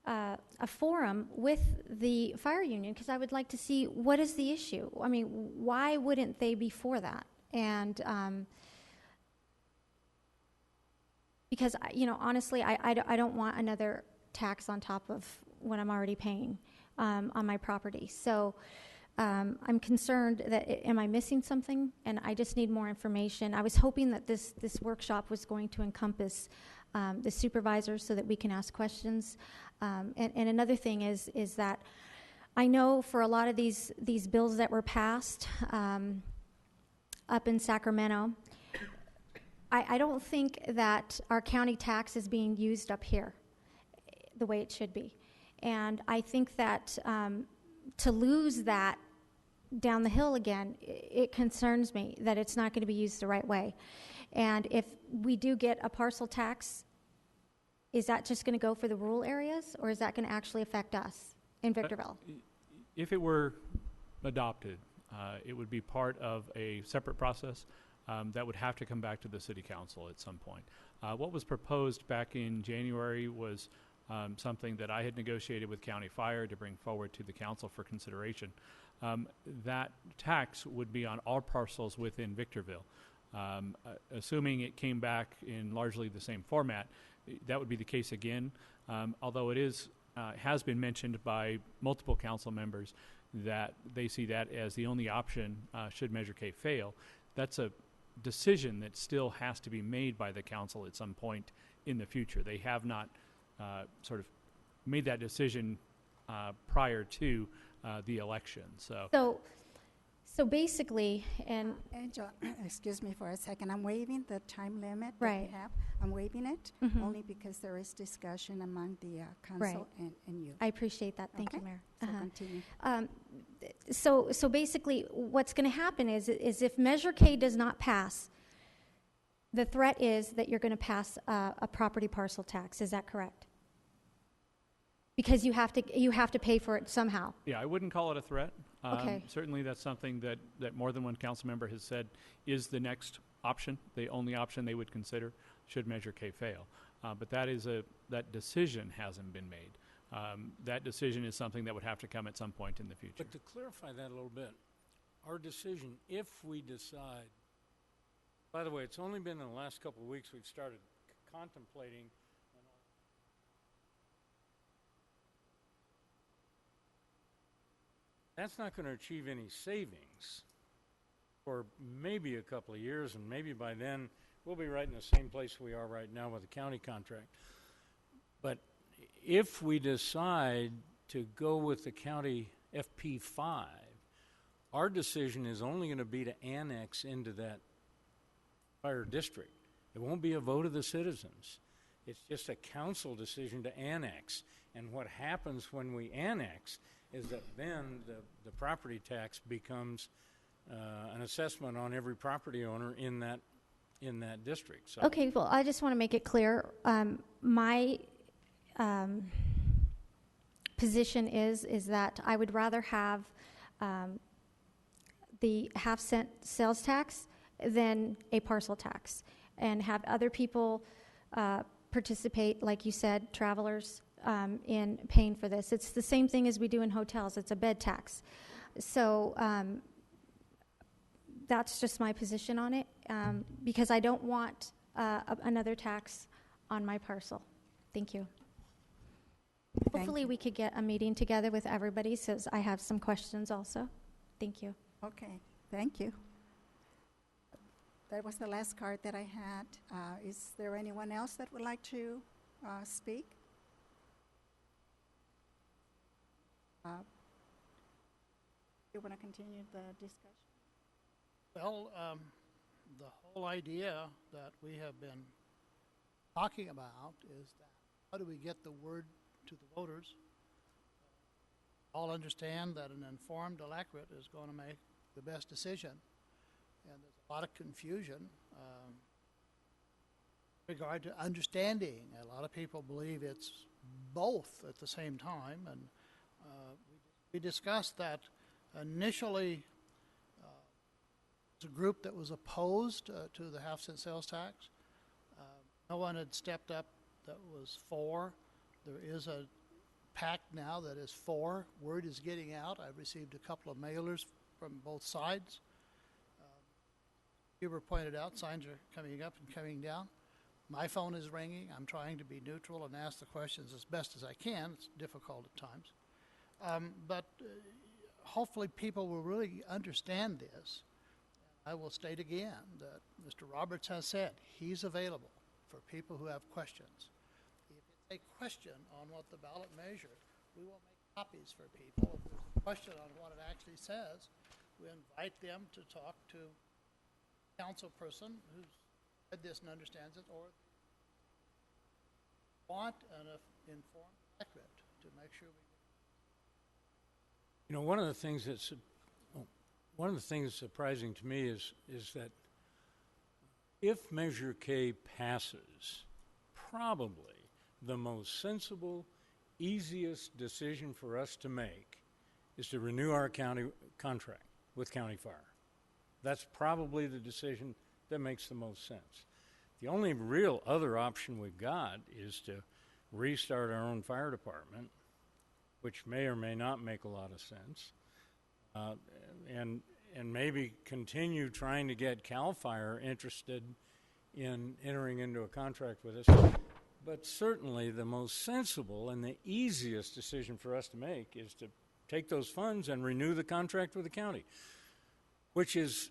a forum with the fire union, because I would like to see what is the issue. I mean, why wouldn't they be for that? And because, honestly, I don't want another tax on top of what I'm already paying on my property. So I'm concerned that, am I missing something? And I just need more information. I was hoping that this workshop was going to encompass the supervisors so that we can ask questions. And another thing is that I know for a lot of these bills that were passed up in Sacramento, I don't think that our county tax is being used up here the way it should be. And I think that to lose that down the hill again, it concerns me that it's not going to be used the right way. And if we do get a parcel tax, is that just going to go for the rural areas, or is that going to actually affect us in Victorville? If it were adopted, it would be part of a separate process that would have to come back to the city council at some point. What was proposed back in January was something that I had negotiated with County Fire to bring forward to the council for consideration. That tax would be on all parcels within Victorville. Assuming it came back in largely the same format, that would be the case again. Although it has been mentioned by multiple council members that they see that as the only option should Measure K fail. That's a decision that still has to be made by the council at some point in the future. They have not sort of made that decision prior to the election. So basically, and Angela, excuse me for a second. I'm waiving the time limit that Right. we have. I'm waiving it Mhm. only because there is discussion among the council and you. I appreciate that. Thank you, Okay. Mayor. So continue. So basically, what's going to happen is if Measure K does not pass, the threat is that you're going to pass a property parcel tax. Is that correct? Because you have to pay for it somehow. Yeah, I wouldn't call it a threat. Okay. Certainly that's something that more than one council member has said is the next option, the only option they would consider should Measure K fail. But that decision hasn't been made. That decision is something that would have to come at some point in the future. But to clarify that a little bit, our decision, if we decide, by the way, it's only been in the last couple of weeks we've started contemplating. That's not going to achieve any savings for maybe a couple of years, and maybe by then we'll be right in the same place we are right now with the county contract. But if we decide to go with the county FP5, our decision is only going to be to annex into that fire district. It won't be a vote of the citizens. It's just a council decision to annex. And what happens when we annex is that then the property tax becomes an assessment on every property owner in that district. So Okay, well, I just want to make it clear. My position is that I would rather have the half-cent sales tax than a parcel tax, and have other people participate, like you said, travelers, in paying for this. It's the same thing as we do in hotels. It's a bed tax. So that's just my position on it, because I don't want another tax on my parcel. Thank you. Hopefully we could get a meeting together with everybody, so I have some questions also. Thank you. Okay, thank you. That was the last card that I had. Is there anyone else that would like to speak? You want to continue the discussion? Well, the whole idea that we have been talking about is that how do we get the word to the voters? All understand that an informed electorate is going to make the best decision. And there's a lot of confusion in regard to understanding. A lot of people believe it's both at the same time. And we discussed that initially it's a group that was opposed to the half-cent sales tax. No one had stepped up that was for. There is a pact now that is for. Word is getting out. I've received a couple of mailers from both sides. Huber pointed out, signs are coming up and coming down. My phone is ringing. I'm trying to be neutral and ask the questions as best as I can. It's difficult at times. But hopefully people will really understand this. I will state again that Mr. Roberts has said he's available for people who have questions. If it's a question on what the ballot measures, we will make copies for people. If there's a question on what it actually says, we invite them to talk to a council person who's read this and understands it, or want an informed electorate to make sure we. You know, one of the things that's surprising to me is that if Measure K passes, probably the most sensible, easiest decision for us to make is to renew our county contract with County Fire. That's probably the decision that makes the most sense. The only real other option we've got is to restart our own fire department, which may or may not make a lot of sense, and maybe continue trying to get CAL FIRE interested in entering into a contract with us. But certainly the most sensible and the easiest decision for us to make is to take those funds and renew the contract with the county, which is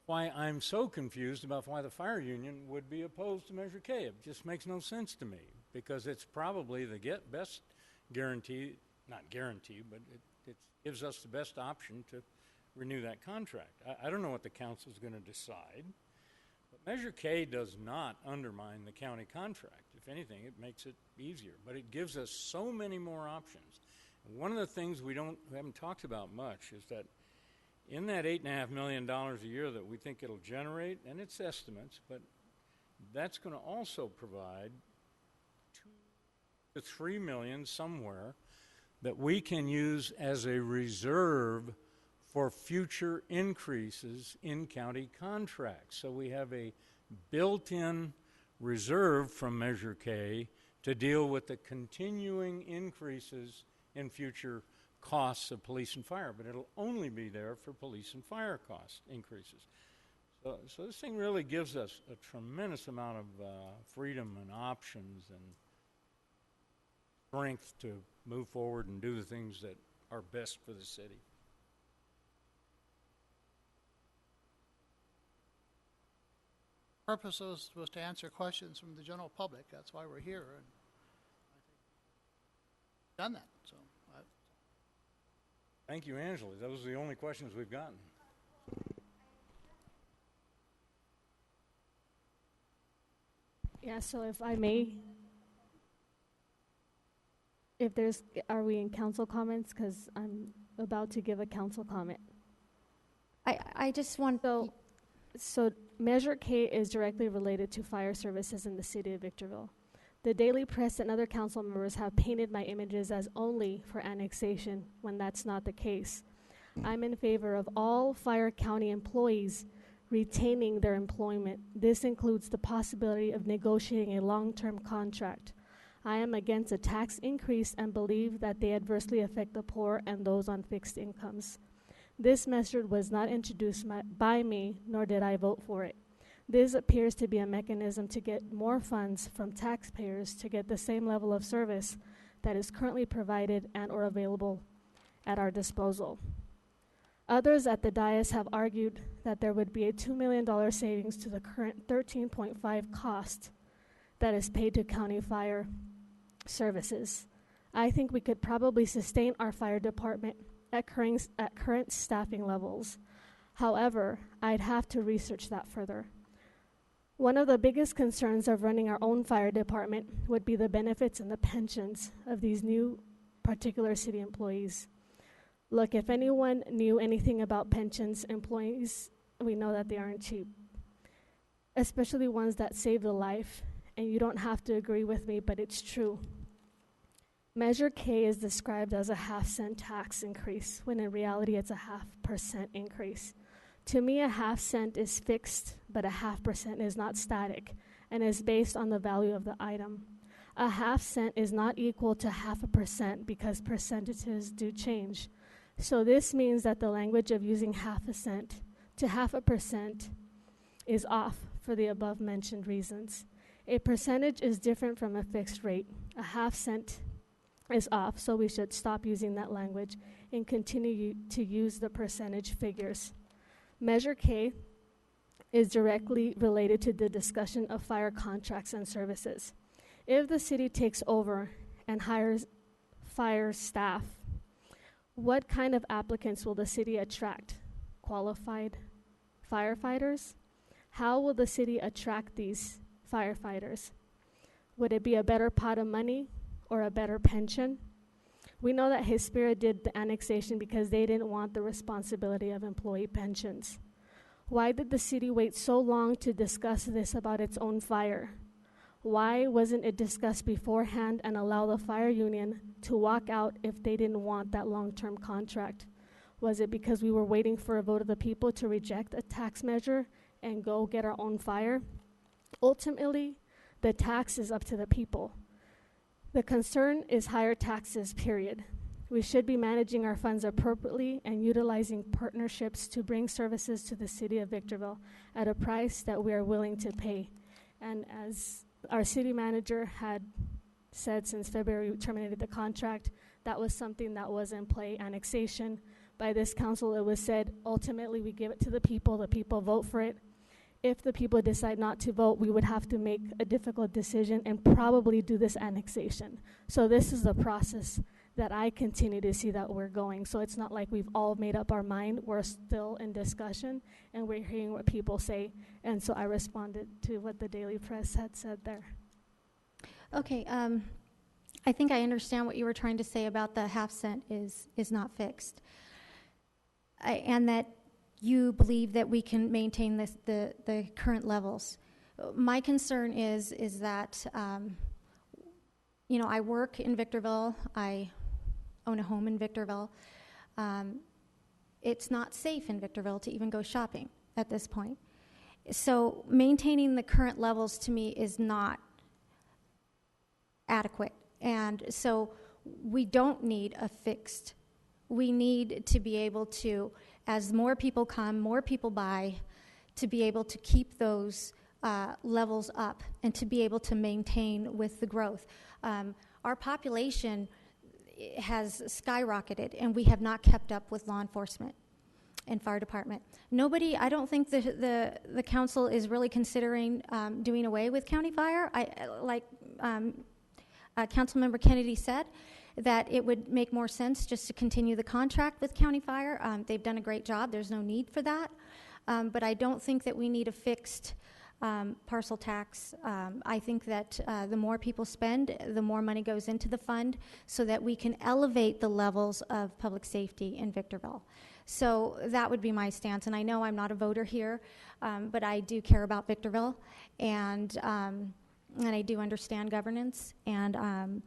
why I'm so confused about why the fire union would be opposed to Measure K. It just makes no sense to me, because it's probably the best guarantee, not guarantee, but it gives us the best option to renew that contract. I don't know what the council's going to decide, but Measure K does not undermine the county contract. If anything, it makes it easier, but it gives us so many more options. And one of the things we haven't talked about much is that in that $8.5 million a year that we think it'll generate, and it's estimates, but that's going to also provide $2 to $3 million somewhere that we can use as a reserve for future increases in county contracts. So we have a built-in reserve from Measure K to deal with the continuing increases in future costs of police and fire, but it'll only be there for police and fire cost increases. So this thing really gives us a tremendous amount of freedom and options and strength to move forward and do the things that are best for the city. Purpose was to answer questions from the general public. That's why we're here, and I think we've done that. So, thank you, Angela. Those are the only questions we've gotten. Yeah, so if I may, are we in council comments? Because I'm about to give a council comment. I just want So Measure K is directly related to fire services in the city of Victorville. The Daily Press and other council members have painted my images as only for annexation when that's not the case. I'm in favor of all Fire County employees retaining their employment. This includes the possibility of negotiating a long-term contract. I am against a tax increase and believe that they adversely affect the poor and those on fixed incomes. This measure was not introduced by me, nor did I vote for it. This appears to be a mechanism to get more funds from taxpayers to get the same level of service that is currently provided and or available at our disposal. Others at the dais have argued that there would be a $2 million savings to the current $13.5 cost that is paid to county fire services. I think we could probably sustain our fire department at current staffing levels. However, I'd have to research that further. One of the biggest concerns of running our own fire department would be the benefits and the pensions of these new particular city employees. Look, if anyone knew anything about pensions employees, we know that they aren't cheap, especially ones that save the life. And you don't have to agree with me, but it's true. Measure K is described as a 0.5 cent tax increase, when in reality it's a 0.5% increase. To me, a 0.5 cent is fixed, but a 0.5% is not static and is based on the value of the item. A 0.5 cent is not equal to 0.5% because percentages do change. So this means that the language of using 0.5 cent to 0.5% is off for the above mentioned reasons. A percentage is different from a fixed rate. A 0.5 cent is off, so we should stop using that language and continue to use the percentage figures. Measure K is directly related to the discussion of fire contracts and services. If the city takes over and hires fire staff, what kind of applicants will the city attract? Qualified firefighters? How will the city attract these firefighters? Would it be a better pot of money or a better pension? We know that Hespera did the annexation because they didn't want the responsibility of employee pensions. Why did the city wait so long to discuss this about its own fire? Why wasn't it discussed beforehand and allow the fire union to walk out if they didn't want that long-term contract? Was it because we were waiting for a vote of the people to reject a tax measure and go get our own fire? Ultimately, the tax is up to the people. The concern is higher taxes, period. We should be managing our funds appropriately and utilizing partnerships to bring services to the city of Victorville at a price that we are willing to pay. And as our city manager had said since February we terminated the contract, that was something that was in play, annexation. by this council. It was said, ultimately, we give it to the people vote for it. If the people decide not to vote, we would have to make a difficult decision and probably do this annexation. So this is the process that I continue to see that we're going. So it's not like we've all made up our mind. We're still in discussion, and we're hearing what people say. And so I responded to what the Daily Press had said there. Okay, I think I understand what you were trying to say about the half cent is not fixed. And that you believe that we can maintain the current levels. My concern is that, I work in Victorville. I own a home in Victorville. It's not safe in Victorville to even go shopping at this point. So maintaining the current levels to me is not adequate. And so we don't need a fixed. We need to be able to, as more people come, more people buy, to be able to keep those levels up and to be able to maintain with the growth. Our population has skyrocketed, and we have not kept up with law enforcement and fire department. I don't think the council is really considering doing away with county fire. Councilmember Kennedy said that it would make more sense just to continue the contract with county fire. They've done a great job. There's no need for that. But I don't think that we need a fixed parcel tax. I think that the more people spend, the more money goes into the fund so that we can elevate the levels of public safety in Victorville. So that would be my stance. And I know I'm not a voter here, but I do care about Victorville, and I do understand governance. And I'm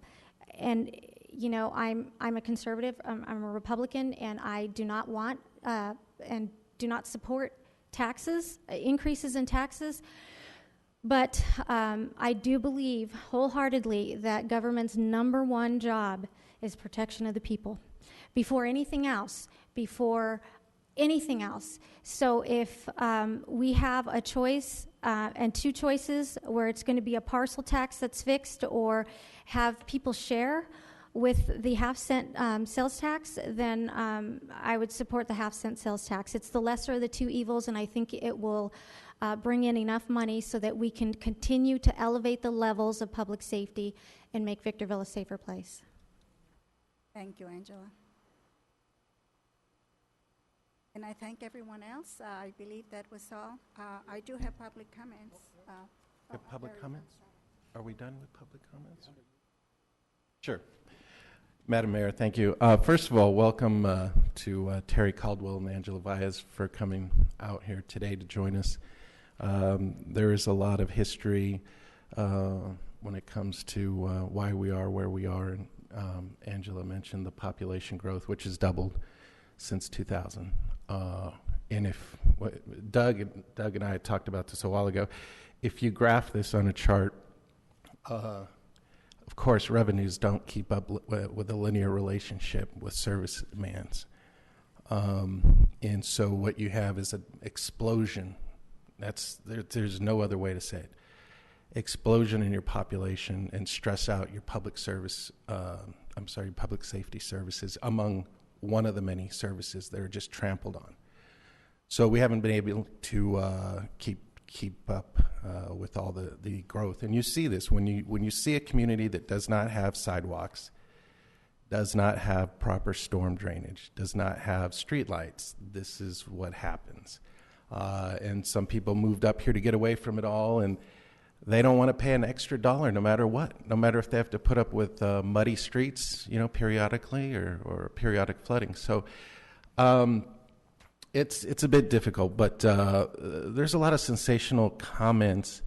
a conservative. I'm a Republican, and I do not want and do not support increases in taxes. But I do believe wholeheartedly that government's number one job is protection of the people before anything else. So if we have a choice and two choices where it's going to be a parcel tax that's fixed or have people share with the half-cent sales tax, then I would support the half-cent sales tax. It's the lesser of the two evils, and I think it will bring in enough money so that we can continue to elevate the levels of public safety and make Victorville a safer place. Thank you, Angela. And I thank everyone else. I believe that was all. I do have public comments. Public comments? Are we done with public comments? Sure. Madam Mayor, thank you. First of all, welcome to Terry Caldwell and Angela Valles for coming out here today to join us. There is a lot of history when it comes to why we are where we are. And Angela mentioned the population growth, which has doubled since 2000. And if Doug and I talked about this a while ago, if you graph this on a chart, of course, revenues don't keep up with a linear relationship with service demands. And so what you have is an explosion. There's no other way to say it. Explosion in your population and stress out your public safety services among one of the many services that are just trampled on. So we haven't been able to keep up with all the growth. And you see this when you see a community that does not have sidewalks, does not have proper storm drainage, does not have street lights. This is what happens. And some people moved up here to get away from it all, and they don't want to pay an extra dollar no matter what, no matter if they have to put up with muddy streets, periodically or periodic flooding. So it's a bit difficult, but there's a lot of sensational comments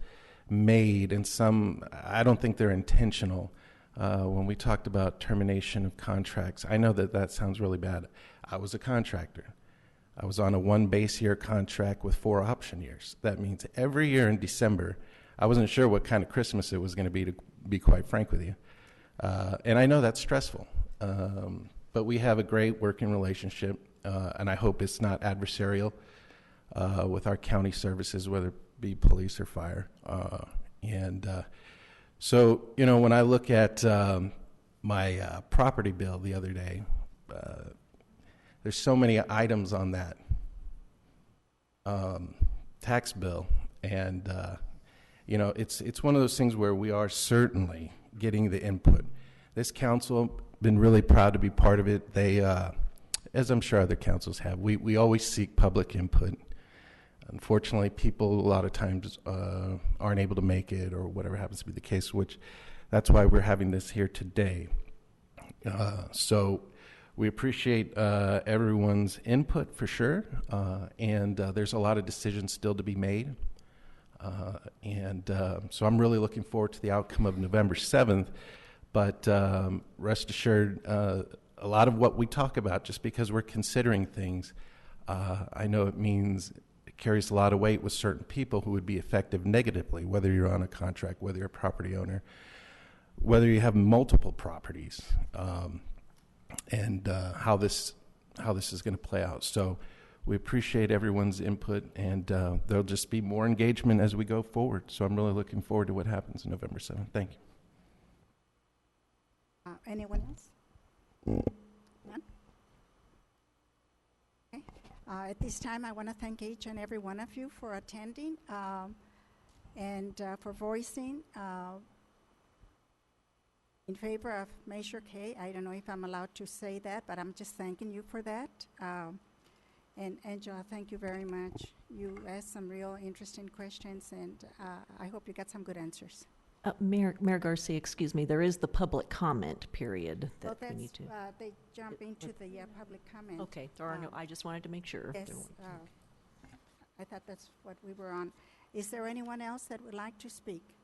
made, and some, I don't think they're intentional. When we talked about termination of contracts, I know that sounds really bad. I was a contractor. I was on a one base year contract with 4 option years. That means every year in December, I wasn't sure what kind of Christmas it was going to be quite frank with you. And I know that's stressful. But we have a great working relationship, and I hope it's not adversarial with our county services, whether it be police or fire. So, when I look at my property bill the other day, there's so many items on that tax bill, and you know, it's one of those things where we are certainly getting the input. This council been really proud to be part of it. They, as I'm sure other councils have, we always seek public input. Unfortunately, people a lot of times aren't able to make it, or whatever happens to be the case, which that's why we're having this here today. So we appreciate everyone's input for sure, and there's a lot of decisions still to be made. So I'm really looking forward to the outcome of November 7th, but rest assured, a lot of what we talk about, just because we're considering things, I know it carries a lot of weight with certain people who would be affected negatively, whether you're on a contract, whether you're a property owner, whether you have multiple properties, and how this is going to play out. So we appreciate everyone's input, and there'll just be more engagement as we go forward. So I'm really looking forward to what happens on November 7th. Thank you. Anyone else? None? Okay. At this time, I want to thank each and every one of you for attending and for voicing in favor of Measure K. I don't know if I'm allowed to say that, but I'm just thanking you for that. And Angela, thank you very much. You asked some real interesting questions, and I hope you got some good answers. Mayor Garcia, excuse me, there is the public comment period that we need to. They jump into the public comment. Okay, there are no, I just wanted to make sure. Yes, I thought that's what we were on. Is there anyone else that would like to speak?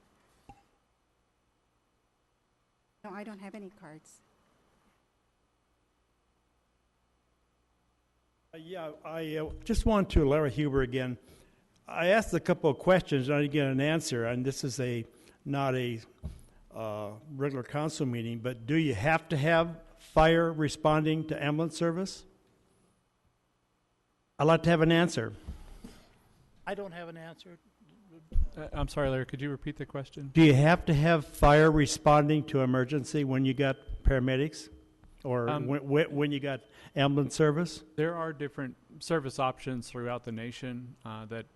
No, I don't have any cards. I just want to, Larry Huber again. I asked a couple of questions and I didn't get an answer, and this is not a regular council meeting, but do you have to have fire responding to ambulance service? I'd like to have an answer. I don't have an answer. I'm sorry, Larry, could you repeat the question? Do you have to have fire responding to emergency when you got paramedics? Or when you got ambulance service? There are different service options throughout the nation that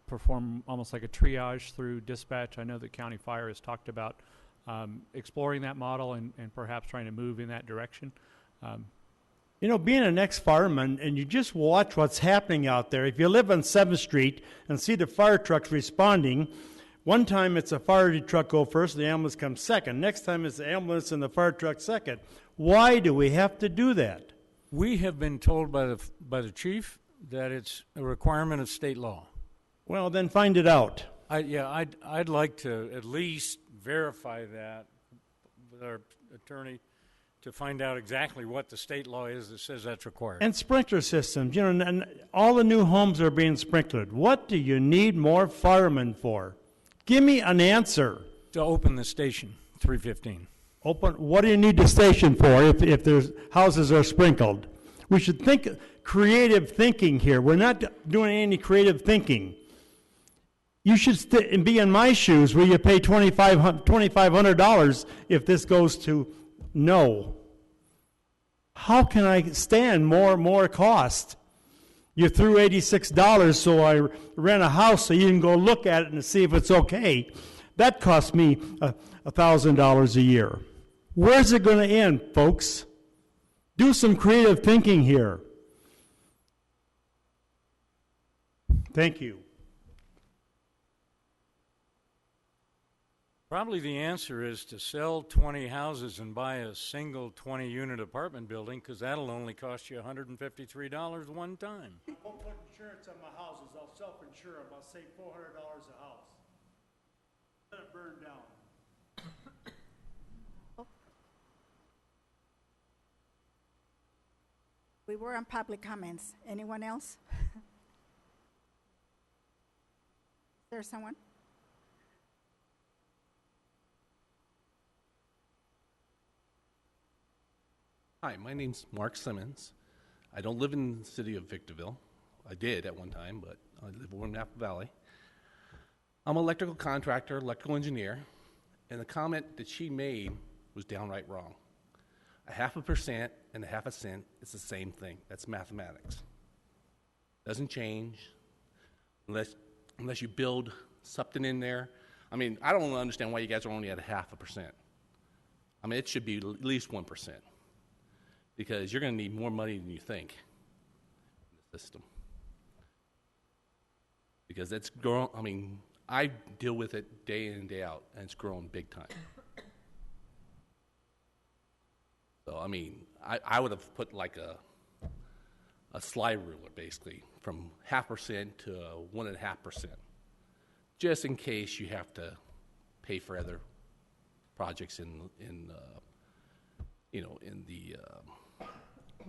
perform almost like a triage through dispatch. I know that County Fire has talked about exploring that model and perhaps trying to move in that direction. You know, being an ex-fireman, and you just watch what's happening out there. If you live on 7th Street and see the fire trucks responding, one time it's a fire truck go first, the ambulance comes second. Next time it's the ambulance and the fire truck second. Why do we have to do that? We have been told by the chief that it's a requirement of state law. Well, then find it out. I'd like to at least verify that with our attorney to find out exactly what the state law is that says that's required. And sprinkler systems, you know, and all the new homes are being sprinklered. What do you need more firemen for? Give me an answer. To open the station, 315. What do you need the station for if there's houses are sprinkled? We should think creative thinking here. We're not doing any creative thinking. You should be in my shoes where you pay $2,500 if this goes to no. How can I stand more cost? You threw $86, so I rent a house so you can go look at it and see if it's okay. That cost me $1,000 a year. Where's it going to end, folks? Do some creative thinking here. Thank you. Probably the answer is to sell 20 houses and buy a single 20-unit apartment building, because that'll only cost you $153 one time. I won't put insurance on my houses. I'll self-insure them. I'll save $400 a house. Let it burn down. We were on public comments. Anyone else? Is there someone? Hi, my name's Mark Simmons. I don't live in the city of Victorville. I did at one time, but I live over in Napa Valley. I'm an electrical contractor, electrical engineer, and the comment that she made was downright wrong. 0.5% and a half a cent, it's the same thing. That's mathematics. Doesn't change unless you build something in there. I mean, I don't understand why you guys are only at 0.5%. I mean, it should be at least 1%, because you're going to need more money than you think in the system. Because it's grown, I mean, I deal with it day in and day out, and it's growing big time. So, I mean, I would have put like a slide ruler, basically, from 0.5% to 1.5%, just in case you have to pay for other projects in the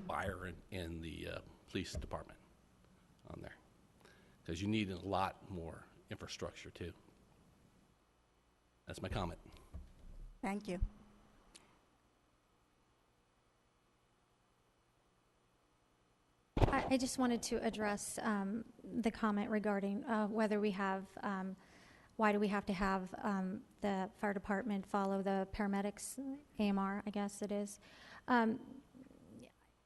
fire and the police department on there, because you need a lot more infrastructure too. That's my comment. Thank you. I just wanted to address the comment regarding whether we have, why do we have to have the fire department follow the paramedics, AMR, I guess it is. I'm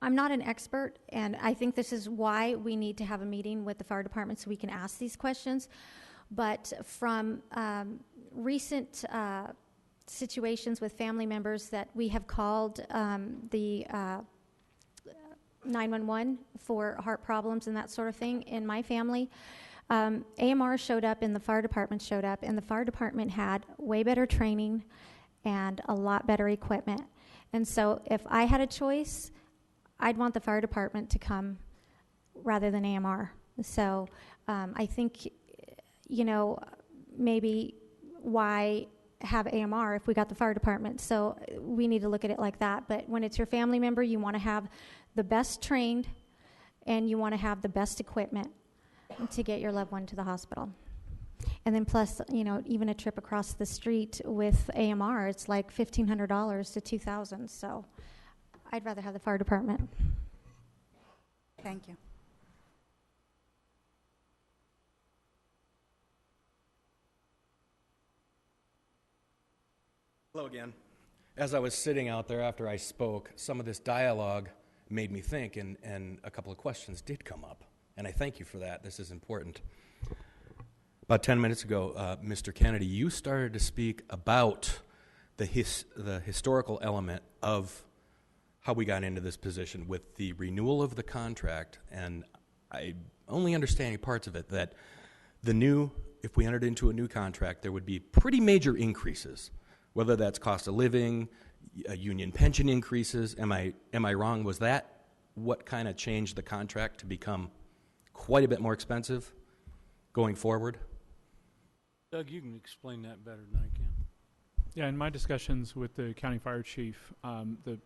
not an expert, and I think this is why we need to have a meeting with the fire department so we can ask these questions. But from recent situations with family members that we have called the 911 for heart problems and that sort of thing in my family, AMR showed up and the fire department showed up, and the fire department had way better training and a lot better equipment. And so if I had a choice, I'd want the fire department to come rather than AMR. So I think, maybe why have AMR if we got the fire department? So we need to look at it like that. But when it's your family member, you want to have the best trained and you want to have the best equipment to get your loved one to the hospital. And then plus, even a trip across the street with AMR, it's like $1,500 to $2,000. So I'd rather have the fire department. Thank you. Hello again. As I was sitting out there after I spoke, some of this dialogue made me think, and a couple of questions did come up. And I thank you for that. This is important. About 10 minutes ago, Mr. Kennedy, you started to speak about the historical element of how we got into this position with the renewal of the contract, and I only understanding parts of it, that if we entered into a new contract, there would be pretty major increases, whether that's cost of living, union pension increases. Am I wrong? Was that what kind of changed the contract to become quite a bit more expensive going forward? Doug, you can explain that better than I can. Yeah, in my discussions with the county fire chief, the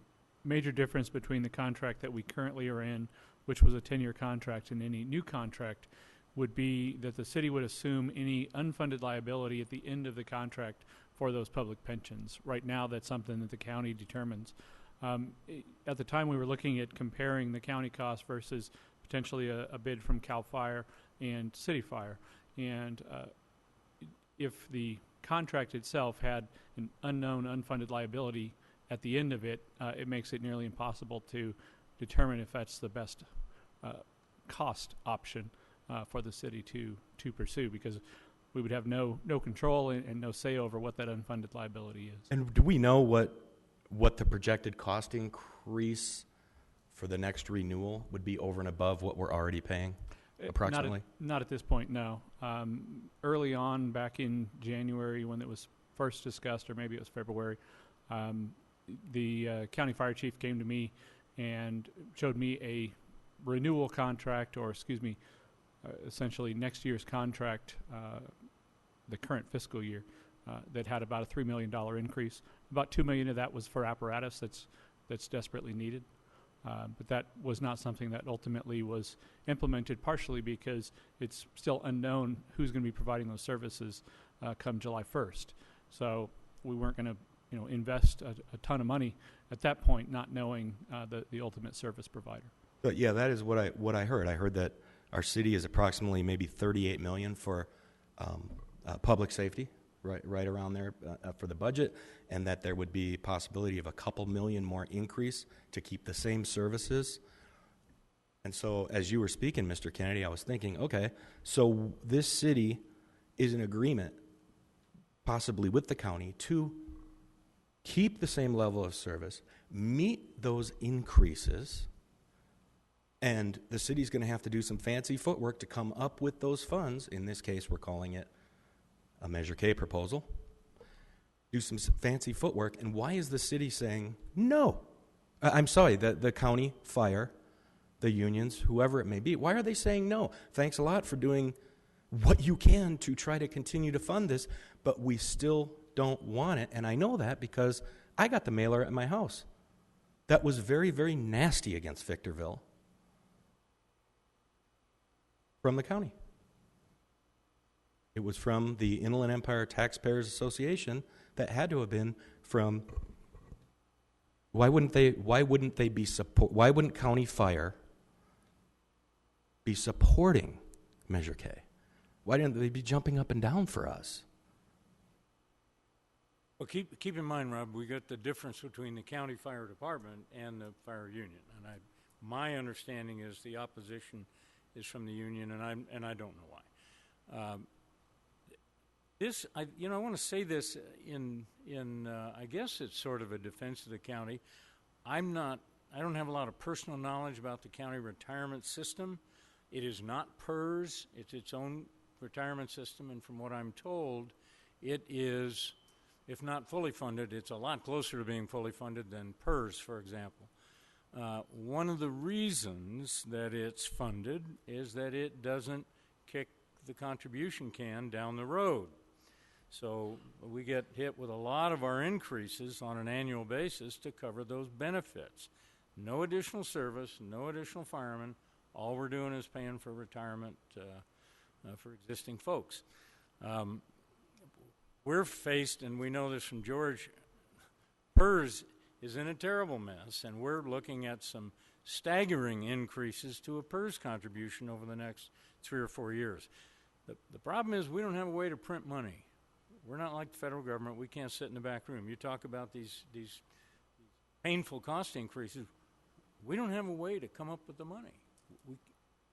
major difference between the contract that we currently are in, which was a 10-year contract, and any new contract would be that the city would assume any unfunded liability at the end of the contract for those public pensions. Right now, that's something that the county determines. At the time, we were looking at comparing the county cost versus potentially a bid from CAL FIRE and City Fire. And if the contract itself had an unknown unfunded liability at the end of it, it makes it nearly impossible to determine if that's the best cost option for the city to pursue, because we would have no control and no say over what that unfunded liability is. And do we know what the projected cost increase for the next renewal would be over and above what we're already paying, approximately? Not at this point, no. Early on, back in January, when it was first discussed, or maybe it was February, the county fire chief came to me and showed me a renewal contract, or essentially next year's contract, the current fiscal year, that had about a $3 million increase. About $2 million of that was for apparatus that's desperately needed. But that was not something that ultimately was implemented, partially because it's still unknown who's going to be providing those services come July 1st. So we weren't going to invest a ton of money at that point, not knowing the ultimate service provider. But yeah, that is what I heard. I heard that our city is approximately maybe $38 million for public safety. right around there for the budget, and that there would be possibility of a couple million more increase to keep the same services. And so as you were speaking, Mr. Kennedy, I was thinking, okay, so this city is in agreement, possibly with the county, to keep the same level of service, meet those increases, and the city's going to have to do some fancy footwork to come up with those funds. In this case, we're calling it a Measure K proposal. Do some fancy footwork. And why is the city saying no? I'm sorry, the county, fire, the unions, whoever it may be. Why are they saying no? Thanks a lot for doing what you can to try to continue to fund this, but we still don't want it. And I know that because I got the mailer at my house that was very, very nasty against Victorville from the county. It was from the Inland Empire Taxpayers Association. That had to have been from. Why wouldn't County Fire be supporting Measure K? Why didn't they be jumping up and down for us? Well, keep in mind, Rob, we got the difference between the county fire department and the fire union, and my understanding is the opposition is from the union, and I don't know why. I want to say this in I guess it's sort of a defense of the county. I don't have a lot of personal knowledge about the county retirement system. It is not PERS, it's its own retirement system, and from what I'm told, it is, if not fully funded, it's a lot closer to being fully funded than PERS, for example. One of the reasons that it's funded is that it doesn't kick the contribution can down the road. So we get hit with a lot of our increases on an annual basis to cover those benefits. No additional service, no additional firemen. All we're doing is paying for retirement for existing folks. We're faced, and we know this from George, PERS is in a terrible mess, and we're looking at some staggering increases to a PERS contribution over the next 3 or 4 years. The problem is we don't have a way to print money. We're not like the federal government. We can't sit in the back room. You talk about these painful cost increases. We don't have a way to come up with the money.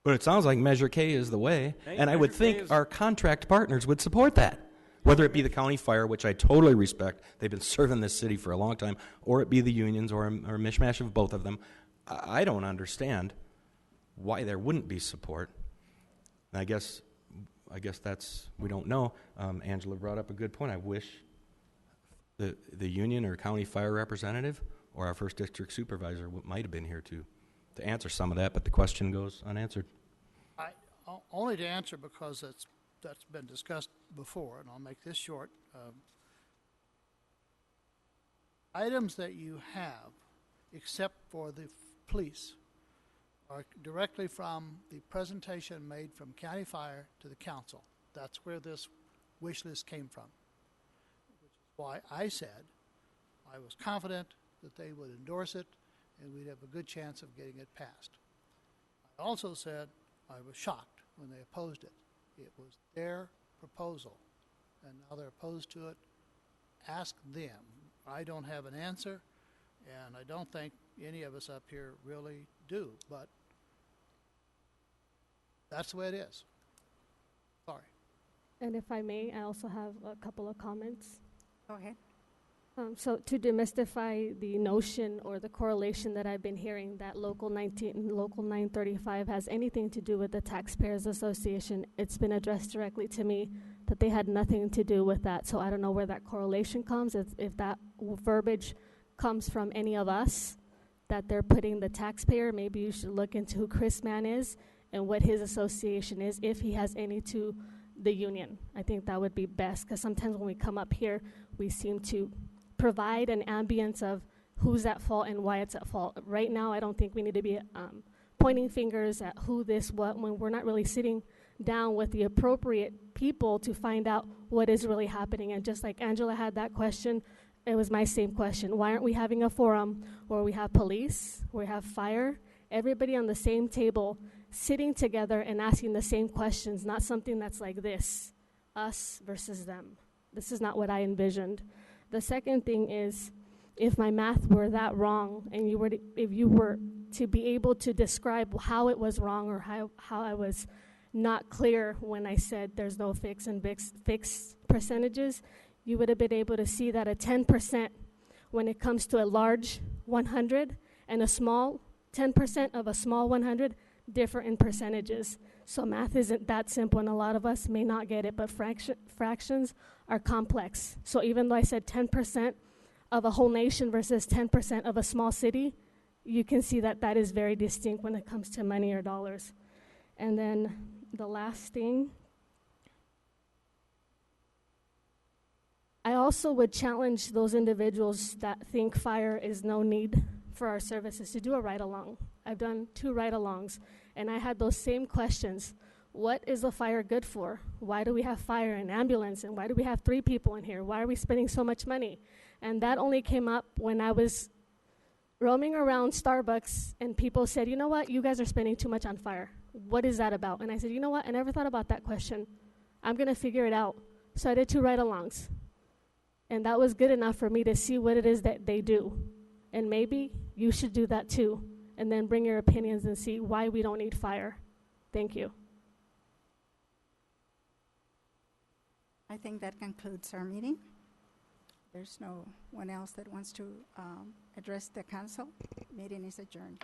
But it sounds like Measure K is the way, and I would think our contract partners would support that. Whether it be the county fire, which I totally respect, they've been serving this city for a long time, or it be the unions, or a mishmash of both of them. I don't understand why there wouldn't be support. And I guess that's, we don't know. Angela brought up a good point. I wish the union or county fire representative or our first district supervisor might have been here to answer some of that, but the question goes unanswered. Only to answer because that's been discussed before, and I'll make this short. Items that you have, except for the police, are directly from the presentation made from County Fire to the council. That's where this wish list came from, which is why I said I was confident that they would endorse it and we'd have a good chance of getting it passed. I also said I was shocked when they opposed it. It was their proposal, and now they're opposed to it. Ask them. I don't have an answer, and I don't think any of us up here really do, but that's the way it is. Sorry. And if I may, I also have a couple of comments. Go ahead. So to demystify the notion or the correlation that I've been hearing that Local 935 has anything to do with the Taxpayers Association, it's been addressed directly to me that they had nothing to do with that. So I don't know where that correlation comes, if that verbiage comes from any of us, that they're putting the taxpayer. Maybe you should look into who Chris Mann is and what his association is, if he has any to the union. I think that would be best, because sometimes when we come up here, we seem to provide an ambience of who's at fault and why it's at fault. Right now, I don't think we need to be pointing fingers at who, this, what, when we're not really sitting down with the appropriate people to find out what is really happening. And just like Angela had that question, it was my same question. Why aren't we having a forum where we have police, where we have fire, everybody on the same table, sitting together and asking the same questions, not something that's like this, us versus them. This is not what I envisioned. The second thing is, if my math were that wrong, and if you were to be able to describe how it was wrong or how I was not clear when I said there's no fixed and fixed percentages, you would have been able to see that a 10% when it comes to a large 100 and a small 10% of a small 100 differ in percentages. So math isn't that simple, and a lot of us may not get it, but fractions are complex. So even though I said 10% of a whole nation versus 10% of a small city, you can see that that is very distinct when it comes to money or dollars. And then the last thing, I also would challenge those individuals that think fire is no need for our services to do a ride-along. I've done 2 ride-alongs, and I had those same questions. What is the fire good for? Why do we have fire and ambulance, and why do we have 3 people in here? Why are we spending so much money? And that only came up when I was roaming around Starbucks, and people said, you know what, you guys are spending too much on fire. What is that about? And I said, you know what, I never thought about that question. I'm going to figure it out. So I did 2 ride-alongs. And that was good enough for me to see what it is that they do. And maybe you should do that too. And then bring your opinions and see why we don't need fire. Thank you. I think that concludes our meeting. There's no one else that wants to address the council. Meeting is adjourned.